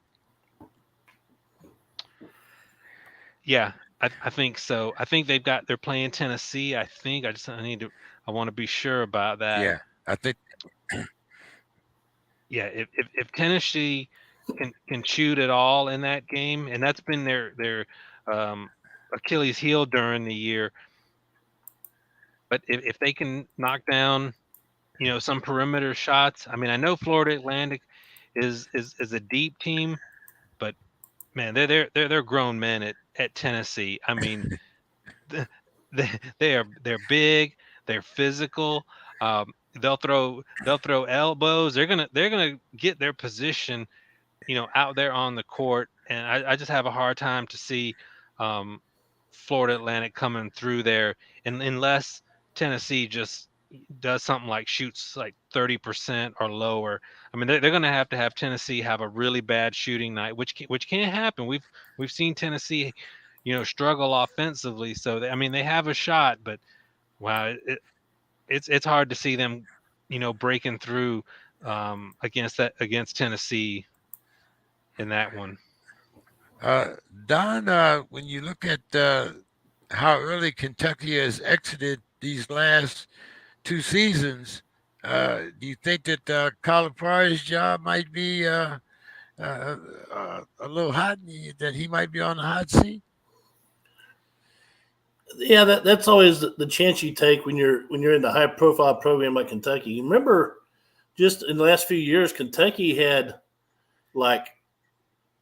Speaker 2: Yeah, I think so. I think they're playing Tennessee. I want to be sure about that.
Speaker 1: Yeah, I think.
Speaker 2: Yeah, if Tennessee can shoot at all in that game, and that's been their Achilles heel during the year. But if they can knock down, some perimeter shots. I mean, I know Florida Atlantic is a deep team, but man, they're grown men at Tennessee. I mean, they're big, they're physical. They'll throw elbows. They're gonna get their position, out there on the court, and I just have a hard time to see Florida Atlantic coming through there, unless Tennessee just does something like shoots like 30% or lower. I mean, they're going to have Tennessee have a really bad shooting night, which can happen. We've seen Tennessee, struggle offensively. So I mean, they have a shot, but wow, it's hard to see them, breaking through against Tennessee in that one.
Speaker 1: Don, when you look at how early Kentucky has exited these last 2 seasons, do you think that Calipari's job might be a little hot, that he might be on the hot seat?
Speaker 3: Yeah, that's always the chance you take when you're in the high profile program like Kentucky. You remember, just in the last few years, Kentucky had, like,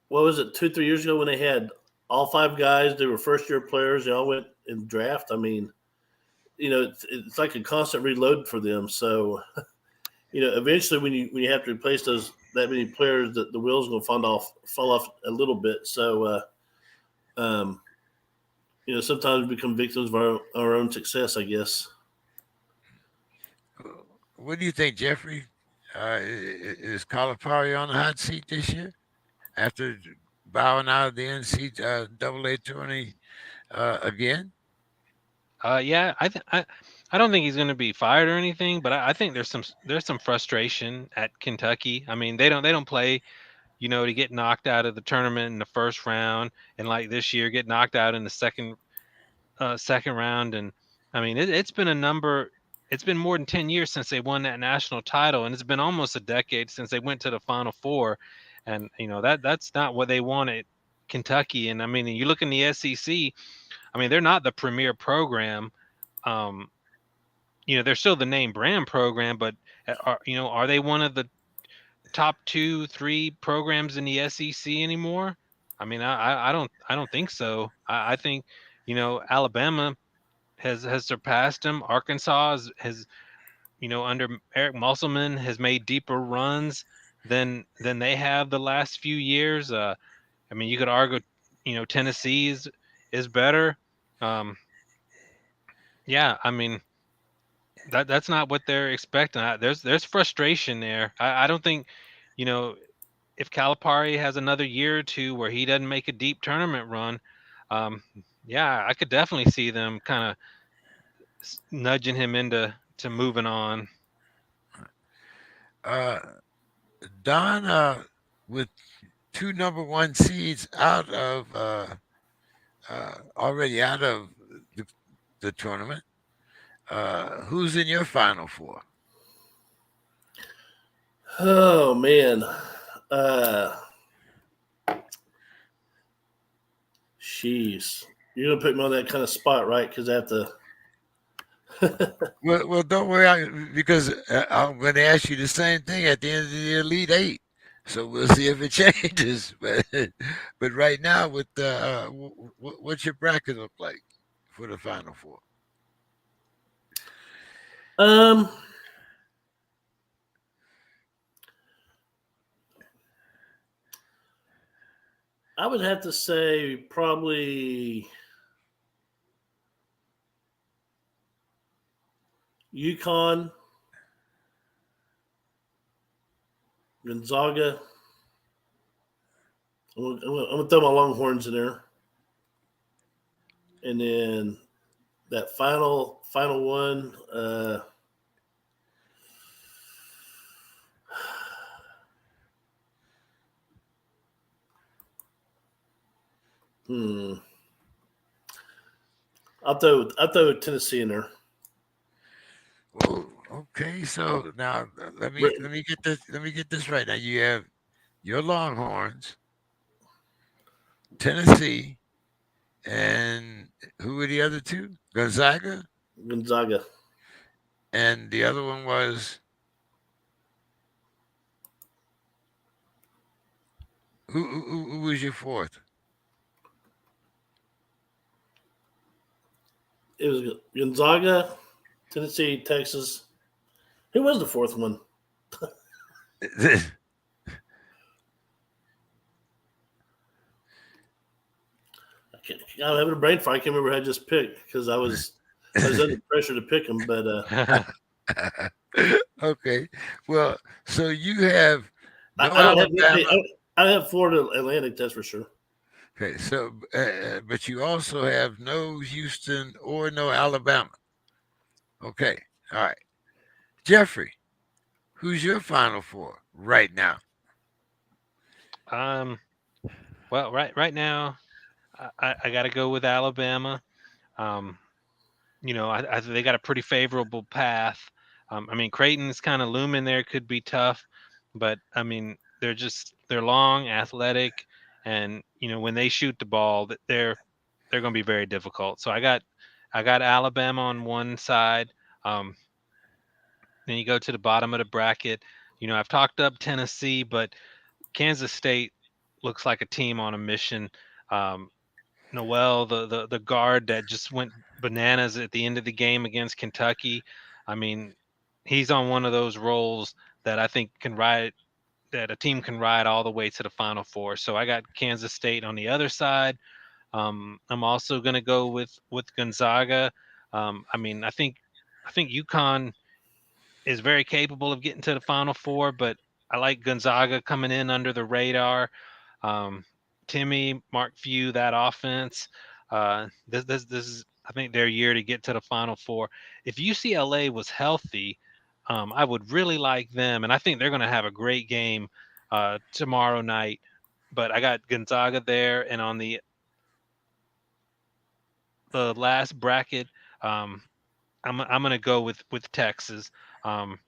Speaker 3: what was it, 2-3 years ago, when they had all 5 guys, they were first year players, they all went in the draft. I mean, it's like a constant reload for them. So, eventually when you have to replace that many players, the wheels are going to fall off a little bit. So, sometimes we become victims of our own success, I guess.
Speaker 1: What do you think, Jeffrey? Is Calipari on the hot seat this year after bowing out of the NCAA tourney again?
Speaker 2: Yeah, I don't think he's going to be fired or anything, but I think there's some frustration at Kentucky. I mean, they don't play, to get knocked out of the tournament in the first round, and like this year get knocked out in the second round. And I mean, it's been it's been more than 10 years since they won that national title, and it's been almost a decade since they went to the Final Four. And that's not what they wanted, Kentucky. And I mean, you look in the SEC. I mean, they're not the premier program. Um, they're still the name brand program, but are they one of the top 2, 3 programs in the SEC anymore? I mean, I don't think so. I think Alabama has surpassed them. Arkansas has under Eric Musselman has made deeper runs than they have the last few years. I mean, you could argue Tennessee is better. Um, yeah, I mean that's not what they're expecting. There's frustration there. I don't think you know if Calipari has another year or two where he doesn't make a deep tournament run. Um, yeah, I could definitely see them kind of nudging him into moving on.
Speaker 1: Uh, Don, with two number one seeds out of already out of the, the tournament, who's in your final four?
Speaker 3: Oh man, uh, jeez, you're gonna put me on that kind of spot, right? Because I have to.
Speaker 1: Well, don't worry, because I'm going to ask you the same thing at the end of the Elite Eight. So we'll see if it changes. But right now, with what's your bracket look like for the Final Four?
Speaker 3: Um, I would have to say probably UConn, Gonzaga. I'm gonna throw my Longhorns in there, and then that final one. Hmm. I'll throw Tennessee in there.
Speaker 1: Oh, okay. So now let me get this right. Now you have your Longhorns, Tennessee, and who were the other two? Gonzaga,
Speaker 3: Gonzaga.
Speaker 1: and the other one was who was your fourth?
Speaker 3: It was Gonzaga, Tennessee, Texas. Who was the fourth one? I'm having a brain fart. I can't remember who I just picked because I was under pressure to pick them. But
Speaker 1: Okay. Well, so you have no
Speaker 3: I don't have
Speaker 1: Alabama.
Speaker 3: I have Florida Atlantic. That's for sure.
Speaker 1: Okay. So, but you also have no Houston or no Alabama. Okay. All right. Jeffrey, who's your final four right now?
Speaker 2: um, well, right now, I got to go with Alabama. Um, I they got a pretty favorable path. I mean, Creighton's kind of looming there, could be tough, but I mean, they're long, athletic, and when they shoot the ball, they're going to be very difficult. So I got Alabama on one side. Um, then you go to the bottom of the bracket. I've talked up Tennessee, but Kansas State looks like a team on a mission. Um, Noel, the guard that just went bananas at the end of the game against Kentucky. I mean, he's on one of those rolls that I think that a team can ride all the way to the Final Four. So I got Kansas State on the other side. I'm also going to go with Gonzaga. I mean, I think UConn is very capable of getting to the Final Four, but I like Gonzaga coming in under the radar. Um, Timmy, Mark Few, that offense. This is, I think, their year to get to the Final Four. If UCLA was healthy, I would really like them, and I think they're going to have a great game tomorrow night. But I got Gonzaga there, and on the last bracket, um, I'm going to go with Texas. Um,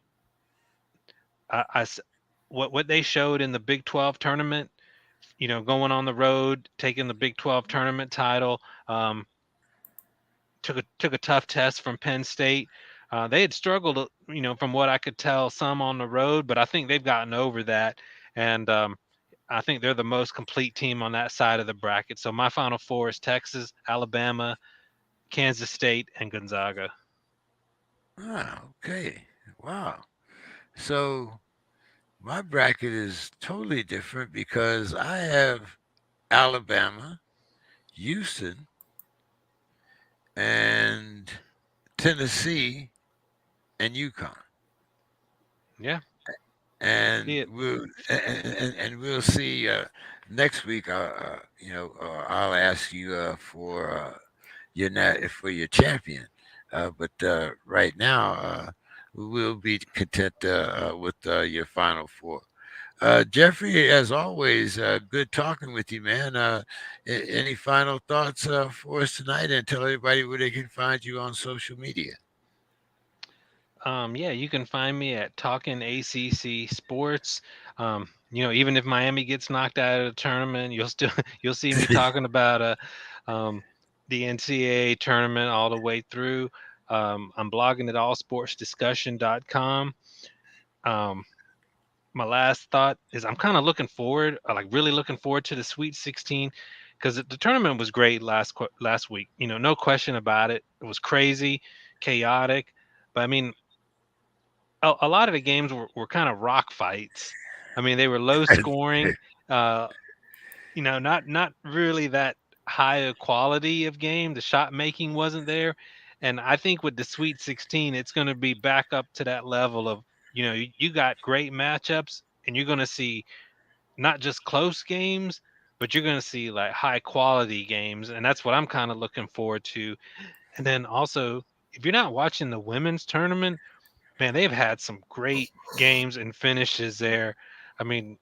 Speaker 2: what they showed in the Big 12 tournament, going on the road, taking the Big 12 tournament title. Took a tough test from Penn State. They had struggled, from what I could tell, some on the road, but I think they've gotten over that, and I think they're the most complete team on that side of the bracket. So my Final Four is Texas, Alabama, Kansas State, and Gonzaga.
Speaker 1: Okay. Wow. So my bracket is totally different because I have Alabama, Houston, and Tennessee and UConn.
Speaker 2: Yeah,
Speaker 1: And
Speaker 2: see it.
Speaker 1: we'll see next week. I'll ask you for your champion. But right now, we'll be content with your Final Four. Jeffrey, as always, good talking with you, man. Any final thoughts for us tonight, and tell everybody where they can find you on social media?
Speaker 2: Yeah, you can find me at Talking ACC Sports. Even if Miami gets knocked out of the tournament, you'll see me talking about the NCAA tournament all the way through. I'm blogging at allsportsdiscussion.com. My last thought is I'm kind of looking forward, really looking forward to the Sweet 16, because the tournament was great last week. No question about it. It was crazy, chaotic, but I mean, a lot of the games were kind of rock fights. I mean, they were low scoring. Uh, not really that high a quality of game. The shot making wasn't there, and I think with the Sweet 16, it's going to be back up to that level of you got great matchups, and you're going to see not just close games, but you're going to see like high quality games, and that's what I'm kind of looking forward to. And then also, if you're not watching the women's tournament, man, they've had some great games and finishes there. I mean,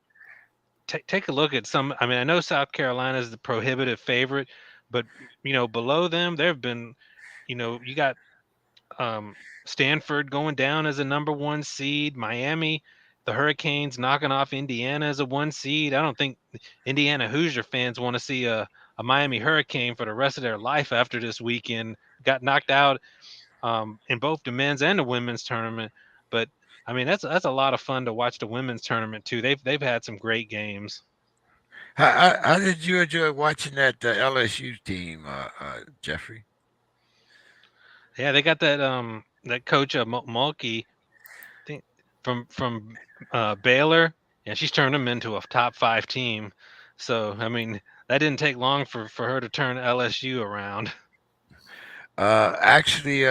Speaker 2: take a look at some. I mean, I know South Carolina is the prohibitive favorite, but below them, there have been, you got um, Stanford going down as a number one seed. Miami, the Hurricanes knocking off Indiana as a one seed. I don't think Indiana Hoosier fans want to see a Miami Hurricane for the rest of their life after this weekend. Got knocked out in both the men's and the women's tournament. But I mean, that's a lot of fun to watch the women's tournament too. They've had some great games.
Speaker 1: How did you enjoy watching that LSU team, Jeffrey?
Speaker 2: Yeah, they got that coach Mulkey, I think from Baylor. Yeah, she's turned them into a top 5 team. So I mean, that didn't take long for her to turn LSU around.
Speaker 1: Actually,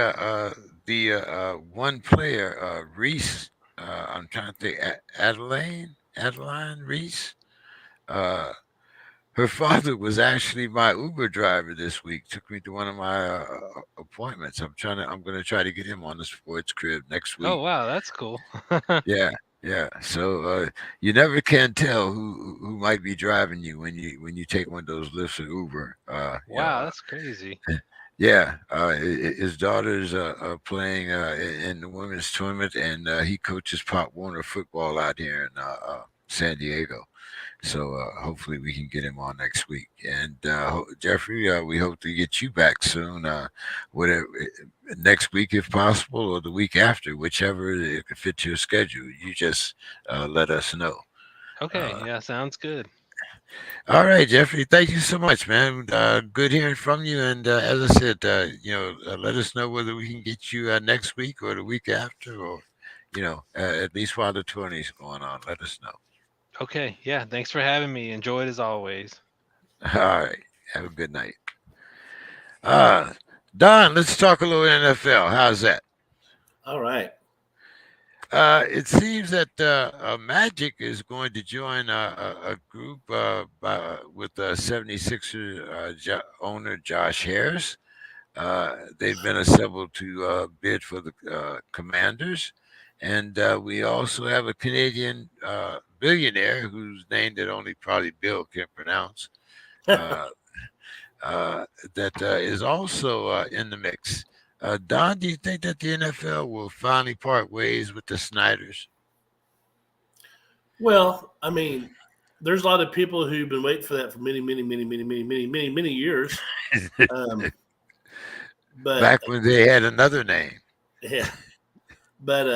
Speaker 1: the one player, Reese, I'm trying to think, Adeline Reese. Uh, Her father was actually my Uber driver this week. Took me to one of my appointments. I'm going to try to get him on the sports crib next
Speaker 2: Oh
Speaker 1: week.
Speaker 2: wow, that's cool.
Speaker 1: Yeah, yeah. So you never can tell who might be driving you when you take one of those lifts or Uber.
Speaker 2: Wow, that's crazy.
Speaker 1: Yeah. His daughter's playing in the women's tournament, and he coaches Pop Warner football out here in San Diego. So hopefully we can get him on next week. And Jeffrey, we hope to get you back soon, whatever next week if possible, or the week after, whichever it could fit your schedule. You just let us know.
Speaker 2: Okay,
Speaker 1: Uh,
Speaker 2: yeah, sounds good.
Speaker 1: all right, Jeffrey. Thank you so much, man. Good hearing from you. And as I said, let us know whether we can get you next week or the week after, or at least while the tourney's going on. Let us know.
Speaker 2: Okay, yeah, thanks for having me. Enjoy it as always.
Speaker 1: All right. Have a good night. Uh, Don, let's talk a little NFL. How's that?
Speaker 3: All right.
Speaker 1: It seems that Magic is going to join a group with 76er owner Josh Harris. They've been assembled to bid for the Commanders. And we also have a Canadian billionaire whose name that only probably Bill can pronounce that is also in the mix. Don, do you think that the NFL will finally part ways with the Snyders?
Speaker 3: Well, I mean, there's a lot of people who've been waiting for that for many years. But
Speaker 1: Back when they had another name.
Speaker 3: yeah, but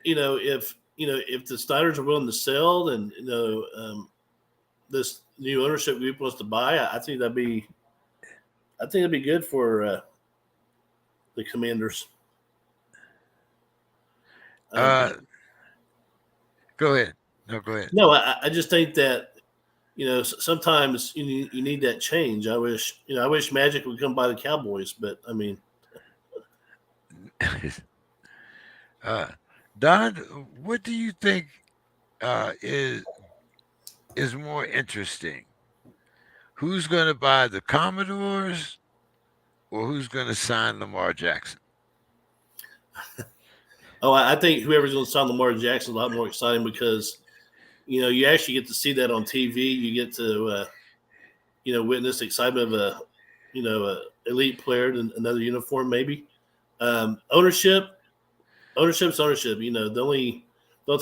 Speaker 3: if the Snyders are willing to sell, and this new ownership group wants to buy, I think that'd be good for the Commanders.
Speaker 1: Go ahead. No, go ahead.
Speaker 3: No, I just think that sometimes you need that change. I wish Magic would come by the Cowboys, but I mean,
Speaker 1: Don, what do you think is more interesting? Who's going to buy the Commodores, or who's going to sign Lamar Jackson?
Speaker 3: I think whoever's going to sign Lamar Jackson is a lot more exciting because, you actually get to see that on TV. You get to, witness the excitement of a elite player in another uniform, maybe. Ownership's ownership. The only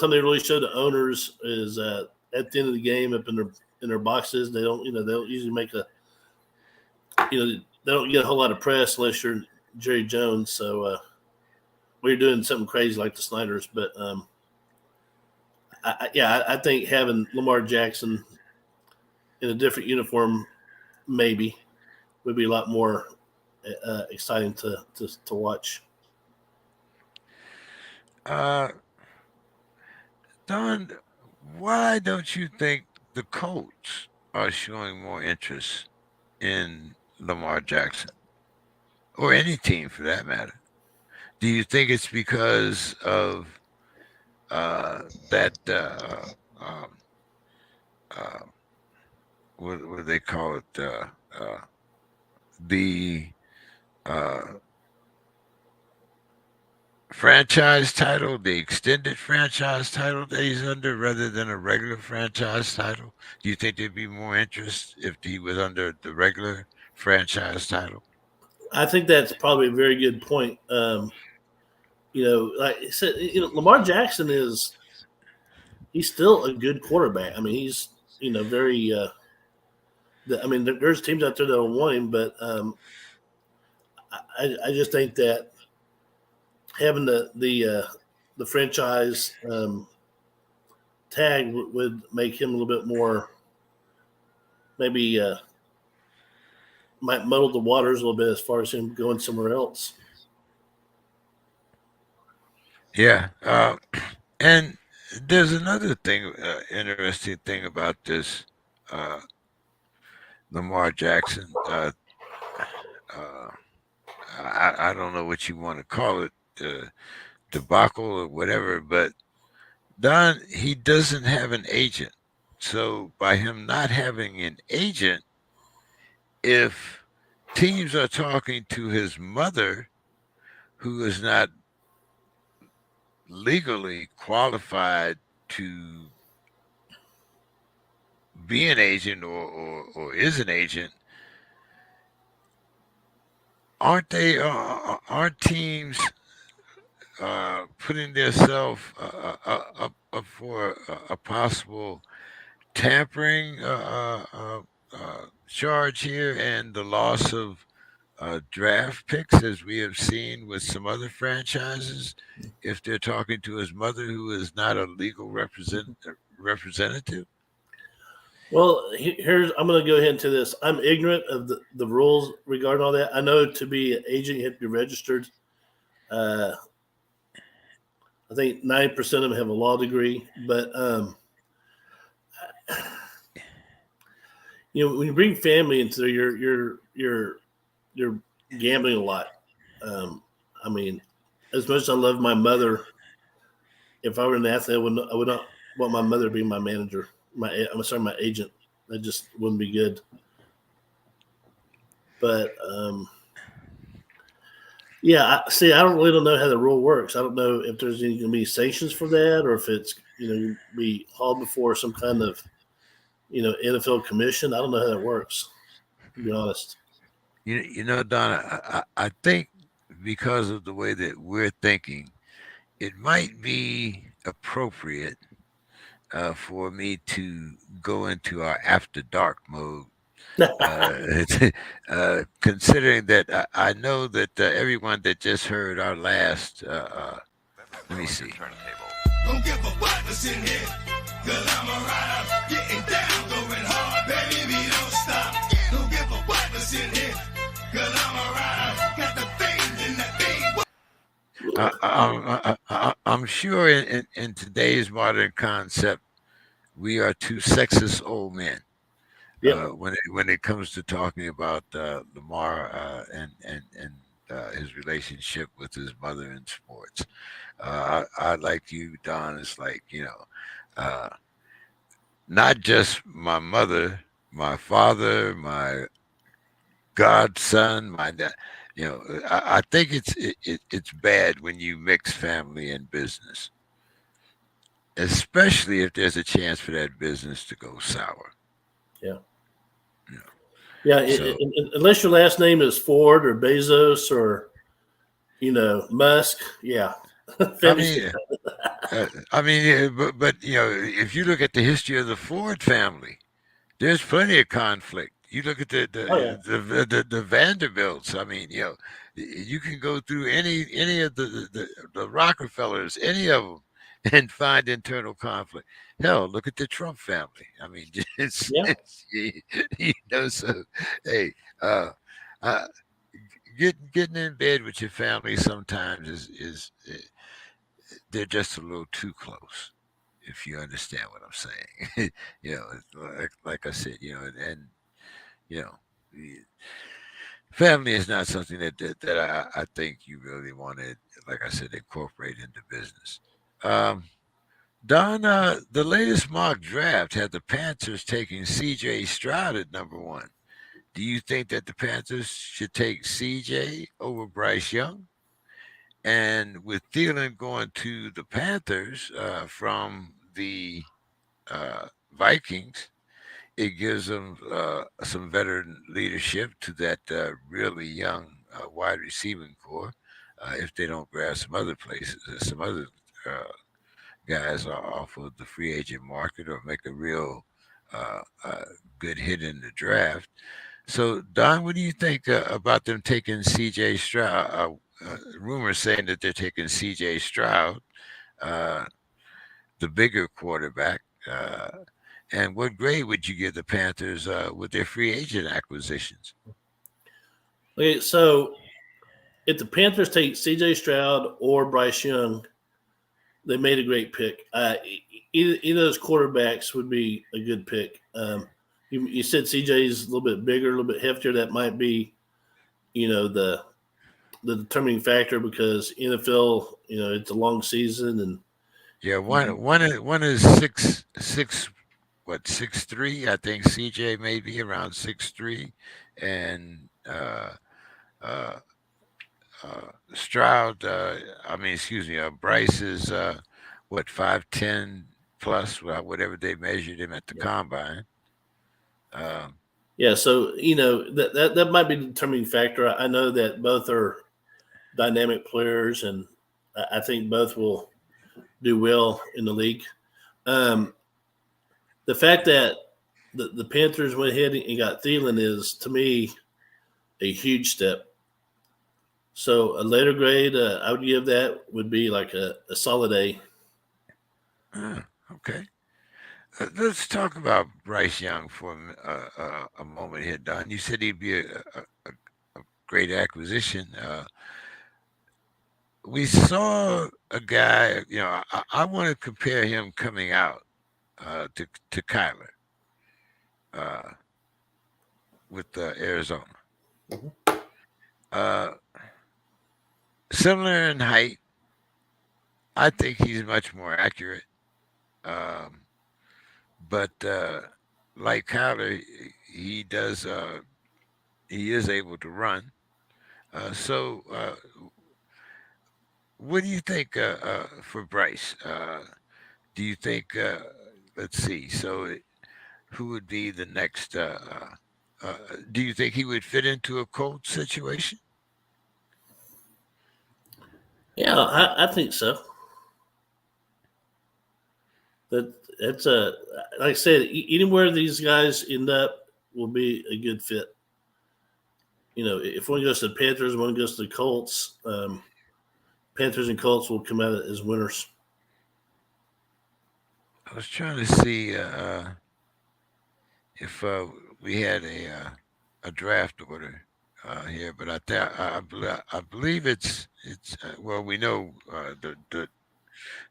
Speaker 3: time they really show the owners is at the end of the game up in their boxes. They don't usually make they don't get a whole lot of press unless you're Jerry Jones. So we're doing something crazy like the Snyders, but I think having Lamar Jackson in a different uniform maybe would be a lot more exciting to watch.
Speaker 1: Don, why don't you think the Colts are showing more interest in Lamar Jackson, or any team for that matter? Do you think it's because of that what do they call it? The franchise title, the extended franchise title that he's under, rather than a regular franchise title? Do you think there'd be more interest if he was under the regular franchise title?
Speaker 3: I think that's probably a very good point. Like I said, Lamar Jackson he's still a good quarterback. I mean, he's very. There's teams out there that don't want him, but I just think that having the franchise tag would make him a little bit more, maybe might muddle the waters a little bit as far as him going somewhere else.
Speaker 1: Yeah, and there's another thing, interesting thing about this Lamar Jackson. I don't know what you want to call it, debacle or whatever, but Don, he doesn't have an agent. So by him not having an agent, if teams are talking to his mother, who is not legally qualified to be an agent or is an agent, aren't teams putting themselves up for a possible tampering charge here, and the loss of draft picks, as we have seen with some other franchises, if they're talking to his mother, who is not a legal representative?
Speaker 3: Well, I'm going to go ahead into this. I'm ignorant of the rules regarding all that. I know to be an agent, you have to be registered. I think 90% of them have a law degree, but when you bring family into there, you're gambling a lot. as much as I love my mother, if I were an athlete, I would not want my mother to be my manager. My agent. That just wouldn't be good. But yeah, I don't really know how the rule works. I don't know if there's going to be sanctions for that, or if it's be hauled before some kind of NFL commission. I don't know how that works, to be honest.
Speaker 1: Don, I think because of the way that we're thinking, it might be appropriate for me to go into our after dark mode. Considering that I know that everyone that just heard our last, let me see. Don't give a fuck what's in here, 'cause I'm a rider, getting down, going hard, baby, don't stop. Don't give a fuck what's in here, 'cause I'm a rider, got the things in that thing. I'm sure in today's modern concept, we are two sexist old men.
Speaker 3: Yep.
Speaker 1: When it comes to talking about Lamar and his relationship with his mother in sports, I like you, Don. It's like not just my mother, my father, my godson, my dad. I think it's bad when you mix family and business, especially if there's a chance for that business to go sour.
Speaker 3: Yeah. Yeah, so, unless your last name is Ford or Bezos or Musk, yeah.
Speaker 1: I mean, but if you look at the history of the Ford family, there's plenty of conflict. You look at the Vanderbilts. I mean, you can go through any of the Rockefellers, any of them, and find internal conflict. Hell, look at the Trump family. I mean, so hey, getting in bed with your family sometimes is they're just a little too close, if you understand what I'm saying. Like I said, family is not something that I think you really want to, like I said, incorporate into business. Don, the latest mock draft had the Panthers taking C.J. Stroud at number 1. Do you think that the Panthers should take C.J. over Bryce Young? And with Thielen going to the Panthers from the Vikings, it gives them some veteran leadership to that really young wide receiving core. If they don't grab some other places, some other guys are off of the free agent market or make a real good hit in the draft. So, Don, what do you think about them taking C.J. Stroud? Rumors saying that they're taking C.J. Stroud, the bigger quarterback. And what grade would you give the Panthers with their free agent acquisitions?
Speaker 3: Okay, so if the Panthers take C.J. Stroud or Bryce Young, they made a great pick. Either of those quarterbacks would be a good pick. You said CJ's a little bit bigger, a little bit heftier. That might be, the determining factor because NFL, it's a long season and
Speaker 1: one is 6'3". I think CJ may be around 6'3", and Stroud. Bryce is 5'10" plus, whatever they measured him at the combine.
Speaker 3: So that might be the determining factor. I know that both are dynamic players, and I think both will do well in the league. The fact that the Panthers went ahead and got Thielen is, to me, a huge step. So a later grade, I would give that would be like a solid A.
Speaker 1: Okay. Let's talk about Bryce Young for a moment here, Don. You said he'd be a great acquisition. We saw a guy, I want to compare him coming out to Kyler with Arizona. similar in height. I think he's much more accurate. Um, but like Kyler, he does. He is able to run. So, what do you think for Bryce? Do you think? Let's see. So, who would be the next? Do you think he would fit into a coach situation?
Speaker 3: Yeah, I think so. That's a like I said, anywhere these guys end up will be a good fit. If one goes to the Panthers, one goes to the Colts. Panthers and Colts will come out as winners.
Speaker 1: I was trying to see if we had a draft order here, but I believe it's well, we know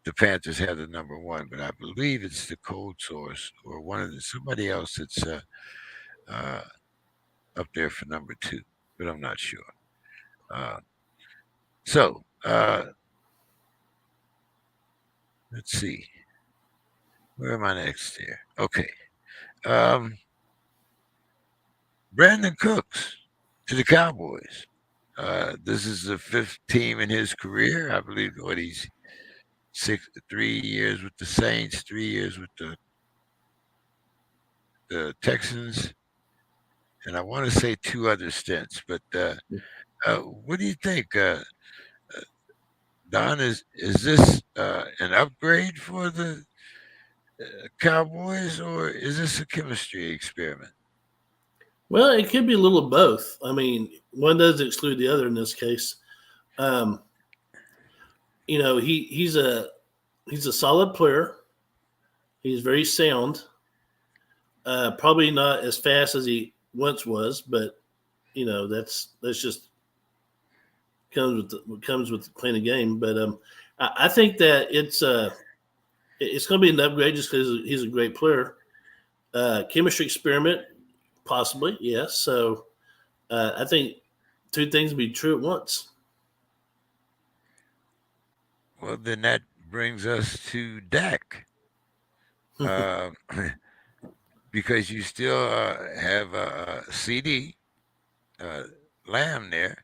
Speaker 1: the Panthers have the number one, but I believe it's the Cold Source or somebody else that's uh, up there for number two, but I'm not sure. Uh, so let's see. Where am I next here? Okay. Um, Brandon Cooks to the Cowboys. This is the fifth team in his career. I believe he's 3 years with the Saints, 3 years with the Texans, and I want to say 2 other stints. But what do you think, Don? Is this an upgrade for the Cowboys, or is this a chemistry experiment?
Speaker 3: Well, it could be a little of both. I mean, one doesn't exclude the other in this case. He's a solid player. He's very sound. Probably not as fast as he once was, but that's just comes with playing a game. But I think that it's going to be an upgrade just because he's a great player. Chemistry experiment, possibly, yes. So I think 2 things be true at once.
Speaker 1: Well, then that brings us to Dak. Because you still have CD Lamb there.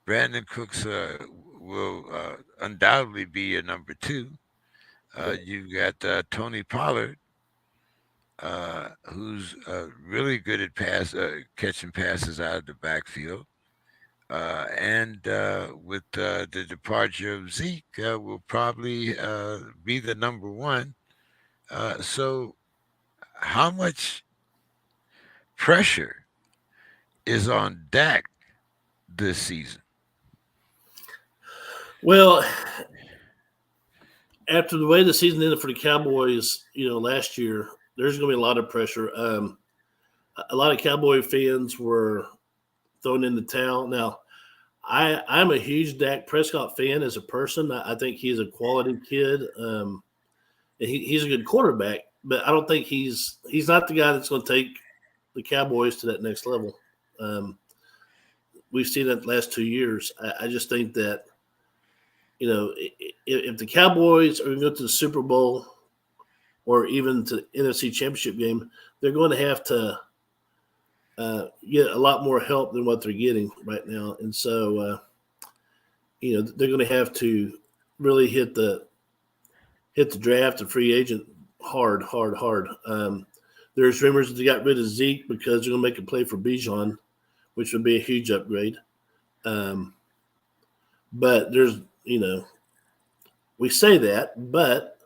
Speaker 1: Brandon Cooks will undoubtedly be a number 2. You've got Tony Pollard, who's really good at catching passes out of the backfield. And with the departure of Zeke, will probably be the number 1. So how much pressure is on Dak this season?
Speaker 3: Well, after the way the season ended for the Cowboys, last year, there's going to be a lot of pressure. A lot of Cowboy fans were thrown in the towel. Now, I'm a huge Dak Prescott fan as a person. I think he's a quality kid. He's a good quarterback, but I don't think he's not the guy that's going to take the Cowboys to that next level. We've seen that the last 2 years. I just think that, if the Cowboys are going to go to the Super Bowl or even to the NFC Championship game, they're going to have to get a lot more help than what they're getting right now. And so, they're going to have to really hit the draft and free agent hard. There's rumors that they got rid of Zeke because they're going to make a play for Bijan, which would be a huge upgrade. But there's, we say that, but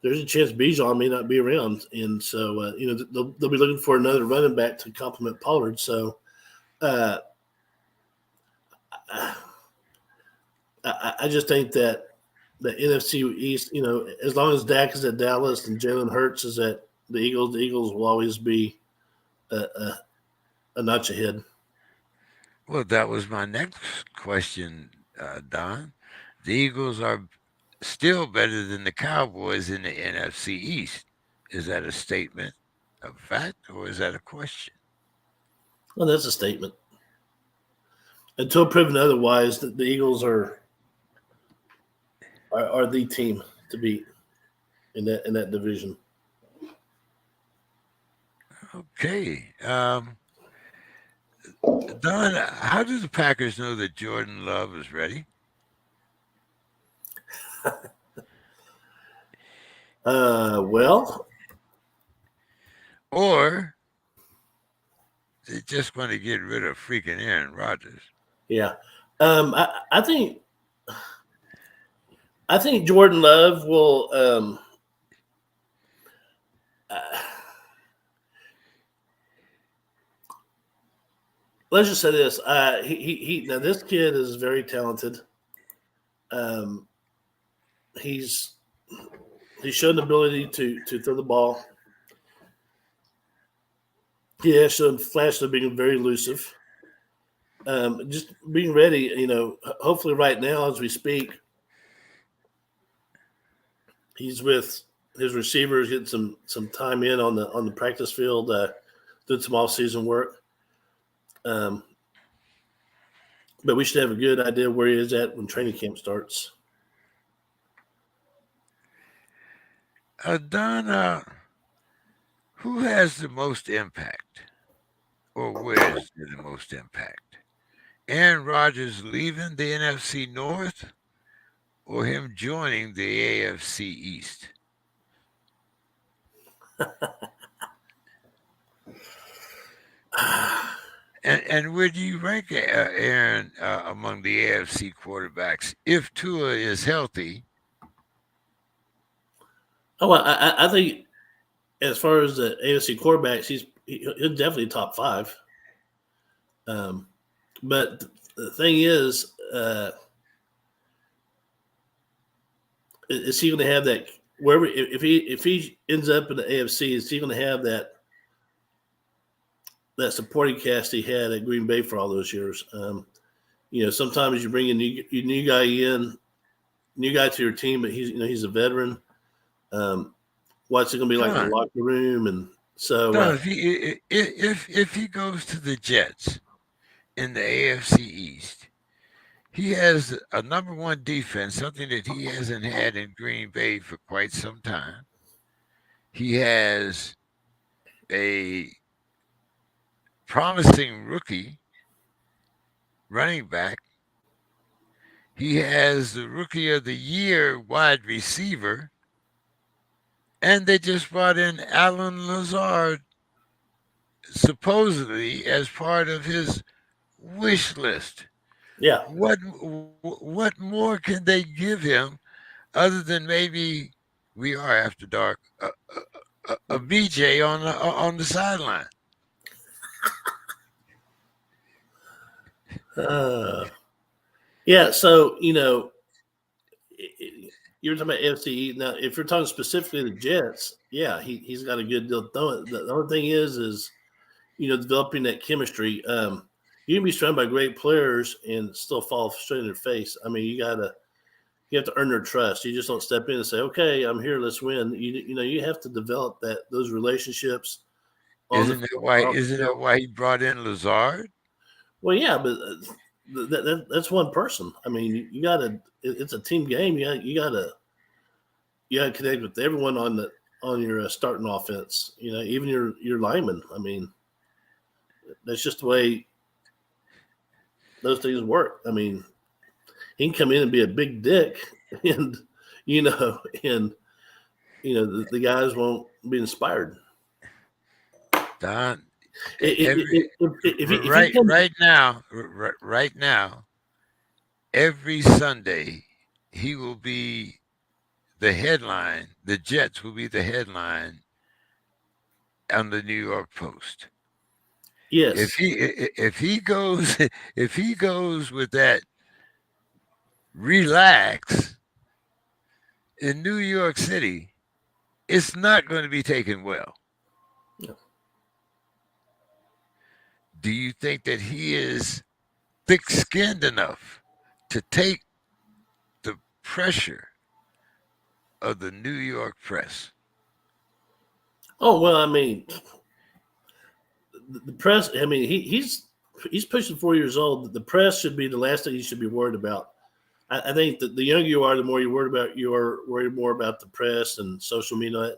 Speaker 3: there's a chance Bijan may not be around. And so, they'll be looking for another running back to complement Pollard. So I just think that the NFC East, as long as Dak is at Dallas and Jalen Hurts is at the Eagles will always be a notch ahead.
Speaker 1: Well, that was my next question, Don. The Eagles are still better than the Cowboys in the NFC East. Is that a statement of fact or is that a question?
Speaker 3: Well, that's a statement. Until proven otherwise, that the Eagles are are the team to beat in that division.
Speaker 1: Okay. Don, how do the Packers know that Jordan Love is ready?
Speaker 3: Well,
Speaker 1: or they're just going to get rid of freaking Aaron Rodgers?
Speaker 3: Yeah. I think Jordan Love will let's just say this. He now this kid is very talented. He's shown the ability to throw the ball. He has shown flashes of being very elusive. Just being ready, hopefully right now as we speak, he's with his receivers, getting some time in on the practice field, did some off-season work. But we should have a good idea where he is at when training camp starts.
Speaker 1: Don, who has the most impact, or where's the most impact? Aaron Rodgers leaving the NFC North, or him joining the AFC East? And where do you rank Aaron among the AFC quarterbacks if Tua is healthy?
Speaker 3: Oh, I think as far as the AFC quarterbacks, he'll definitely top 5. But the thing is he going to have that wherever if he ends up in the AFC? Is he going to have that supporting cast he had at Green Bay for all those years? Sometimes you bring a new guy to your team, but he's a veteran. What's it going to be like in the locker room? And so,
Speaker 1: if he goes to the Jets in the AFC East, he has a number 1 defense, something that he hasn't had in Green Bay for quite some time. He has a promising rookie running back. He has the Rookie of the Year wide receiver. And they just brought in Allen Lazard, supposedly as part of his wish list.
Speaker 3: Yeah.
Speaker 1: What more can they give him other than maybe we are after dark a BJ on the sideline?
Speaker 3: Yeah. So you're talking about AFC. Now, if you're talking specifically the Jets, yeah, he's got a good deal throwing. The only thing is developing that chemistry. You can be surrounded by great players and still fall straight in their face. I mean, you have to earn their trust. You just don't step in and say, "Okay, I'm here, let's win." You have to develop those relationships.
Speaker 1: Isn't that why he brought in Lazard?
Speaker 3: Well, yeah, but that's one person. I mean, you got to. It's a team game. You got to connect with everyone on your starting offense. Even your linemen. I mean, that's just the way those things work. I mean, he can come in and be a big dick, and the guys won't be inspired.
Speaker 1: Don, right now, every Sunday he will be the headline. The Jets will be the headline on the New York Post.
Speaker 3: Yes.
Speaker 1: If he goes with that relax in New York City, it's not going to be taken well.
Speaker 3: No.
Speaker 1: Do you think that he is thick-skinned enough to take the pressure of the New York press?
Speaker 3: Oh, well, I mean, the press, I mean, he's pushing 4 years old. The press should be the last thing he should be worried about. I think that the younger you are, the more you're worried more about the press and social media.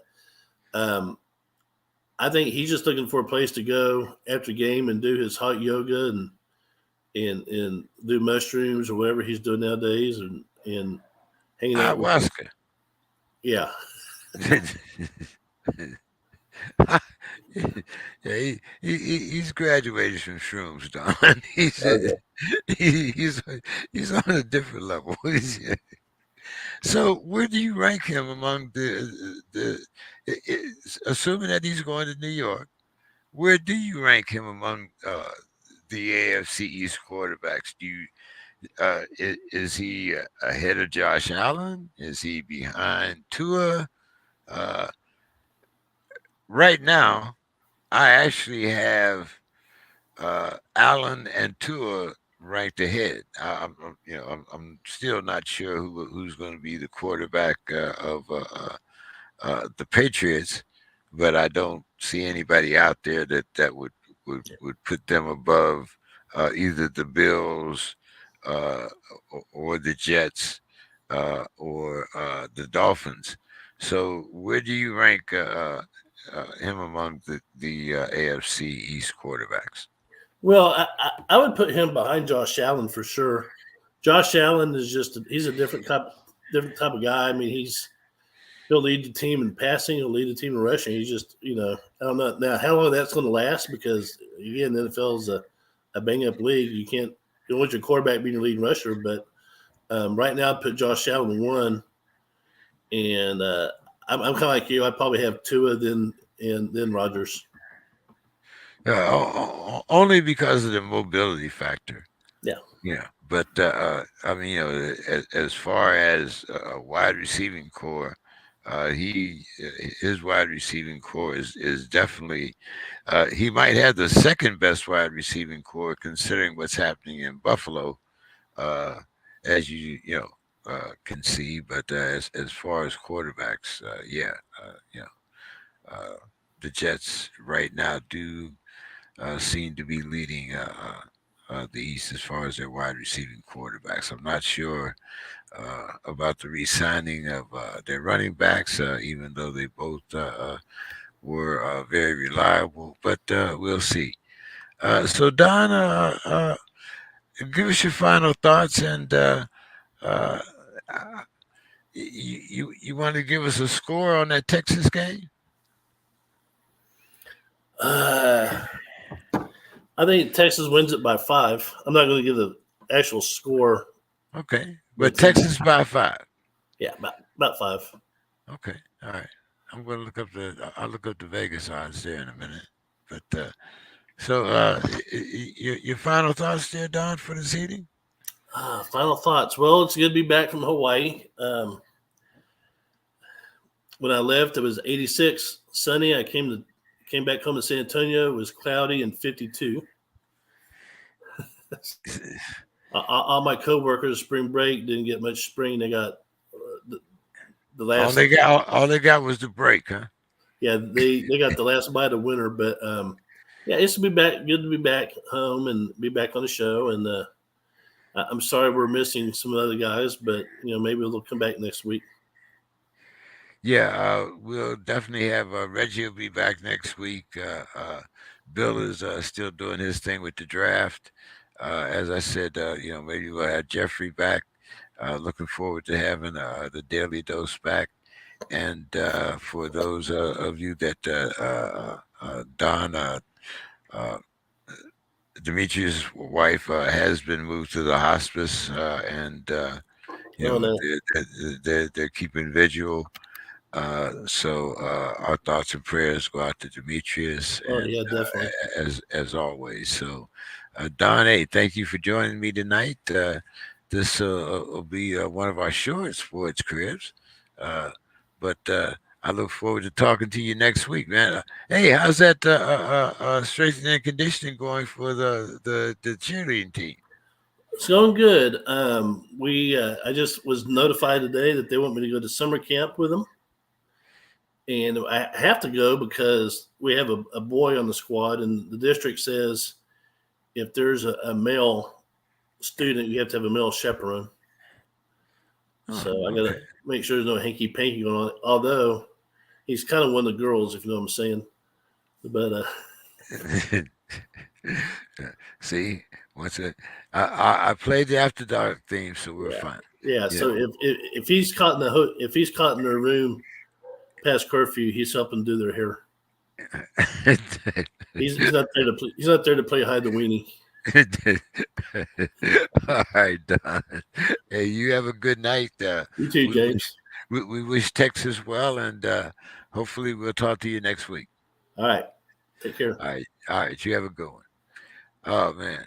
Speaker 3: I think he's just looking for a place to go after game and do his hot yoga and do mushrooms or whatever he's doing nowadays and hanging out with.
Speaker 1: Ayahuasca.
Speaker 3: Yeah.
Speaker 1: Yeah, he's graduated from shrooms, Don. He's on a different level. So where do you rank him among assuming that he's going to New York? Where do you rank him among the AFC East quarterbacks? Is he ahead of Josh Allen? Is he behind Tua? Right now, I actually have Allen and Tua ranked ahead. I'm still not sure who's going to be the quarterback of the Patriots, but I don't see anybody out there that would put them above either the Bills or the Jets or the Dolphins. So where do you rank him among the AFC East quarterbacks?
Speaker 3: Well, I would put him behind Josh Allen for sure. Josh Allen is he's a different type of guy. I mean, he'll lead the team in passing, he'll lead the team in rushing. He's just, I don't know now how long that's going to last because again, the NFL is a bang up league. You don't want your quarterback being your leading rusher, but right now I'd put Josh Allen one, and I'm kind of like you. I'd probably have Tua then Rodgers.
Speaker 1: Only because of the mobility factor.
Speaker 3: Yeah.
Speaker 1: Yeah. But, I mean, as far as a wide receiving core, his wide receiving core is definitely, he might have the second best wide receiving core considering what's happening in Buffalo, as you can see. But as far as quarterbacks, the Jets right now do seem to be leading the East as far as their wide receiving quarterbacks. I'm not sure about the re-signing of their running backs, even though they both were very reliable, but we'll see. So Don, give us your final thoughts, and you want to give us a score on that Texas game?
Speaker 3: I think Texas wins it by 5. I'm not going to give the actual score.
Speaker 1: Okay, but Texas by 5.
Speaker 3: Yeah, about 5.
Speaker 1: Okay, all right. I'm going to I'll look up the Vegas odds there in a minute. But so your final thoughts there, Don, for this evening?
Speaker 3: Final thoughts. Well, it's good to be back from Hawaii. When I left, it was 86, sunny. I came back home to San Antonio. It was cloudy and 52. All my coworkers, spring break, didn't get much spring. They got the last.
Speaker 1: All they got was the break, huh?
Speaker 3: Yeah, they got the last bite of winter. But yeah, it's to be back. Good to be back home and be back on the show. And I'm sorry we're missing some of the other guys, but maybe they'll come back next week.
Speaker 1: Yeah, we'll definitely have Reggie will be back next week. Bill is still doing his thing with the draft. As I said, maybe we'll have Jeffrey back. Looking forward to having the Daily Dose back. And for those of you that Don, Demetrius' wife, has been moved to the hospice, and they're keeping vigil. So our thoughts and prayers go out to Demetrius.
Speaker 3: Yeah, definitely.
Speaker 1: As always. So, Don, hey, thank you for joining me tonight. This will be one of our short sports cribs, but I look forward to talking to you next week, man. Hey, how's that strength and conditioning going for the cheerleading team?
Speaker 3: It's going good. I just was notified today that they want me to go to summer camp with them. And I have to go because we have a boy on the squad, and the district says if there's a male student, you have to have a male chaperone. So I got to make sure there's no hanky panky going on. Although he's kind of one of the girls, if you know what I'm saying. But
Speaker 1: See, I played the After Dark theme, so we're fine.
Speaker 3: yeah. So if he's caught in if he's caught in their room past curfew, he's helping do their hair. He's not there to play. He's not there to play hide the weenie.
Speaker 1: All right, Don. Hey, you have a good night.
Speaker 3: You too, James.
Speaker 1: We wish Texas well, and hopefully we'll talk to you next week.
Speaker 3: All right. Take care.
Speaker 1: All right. You have a good one. Oh man.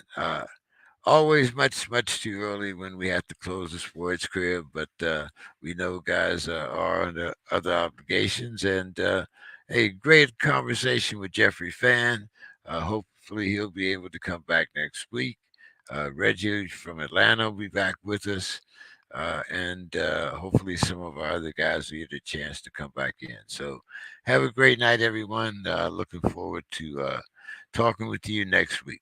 Speaker 1: Always much too early when we have to close the sports crib, but we know guys are under other obligations. And a great conversation with Jeffrey Fann. Hopefully he'll be able to come back next week. Reggie from Atlanta will be back with us. And hopefully some of our other guys will get a chance to come back in. So have a great night, everyone. Looking forward to talking with you next week.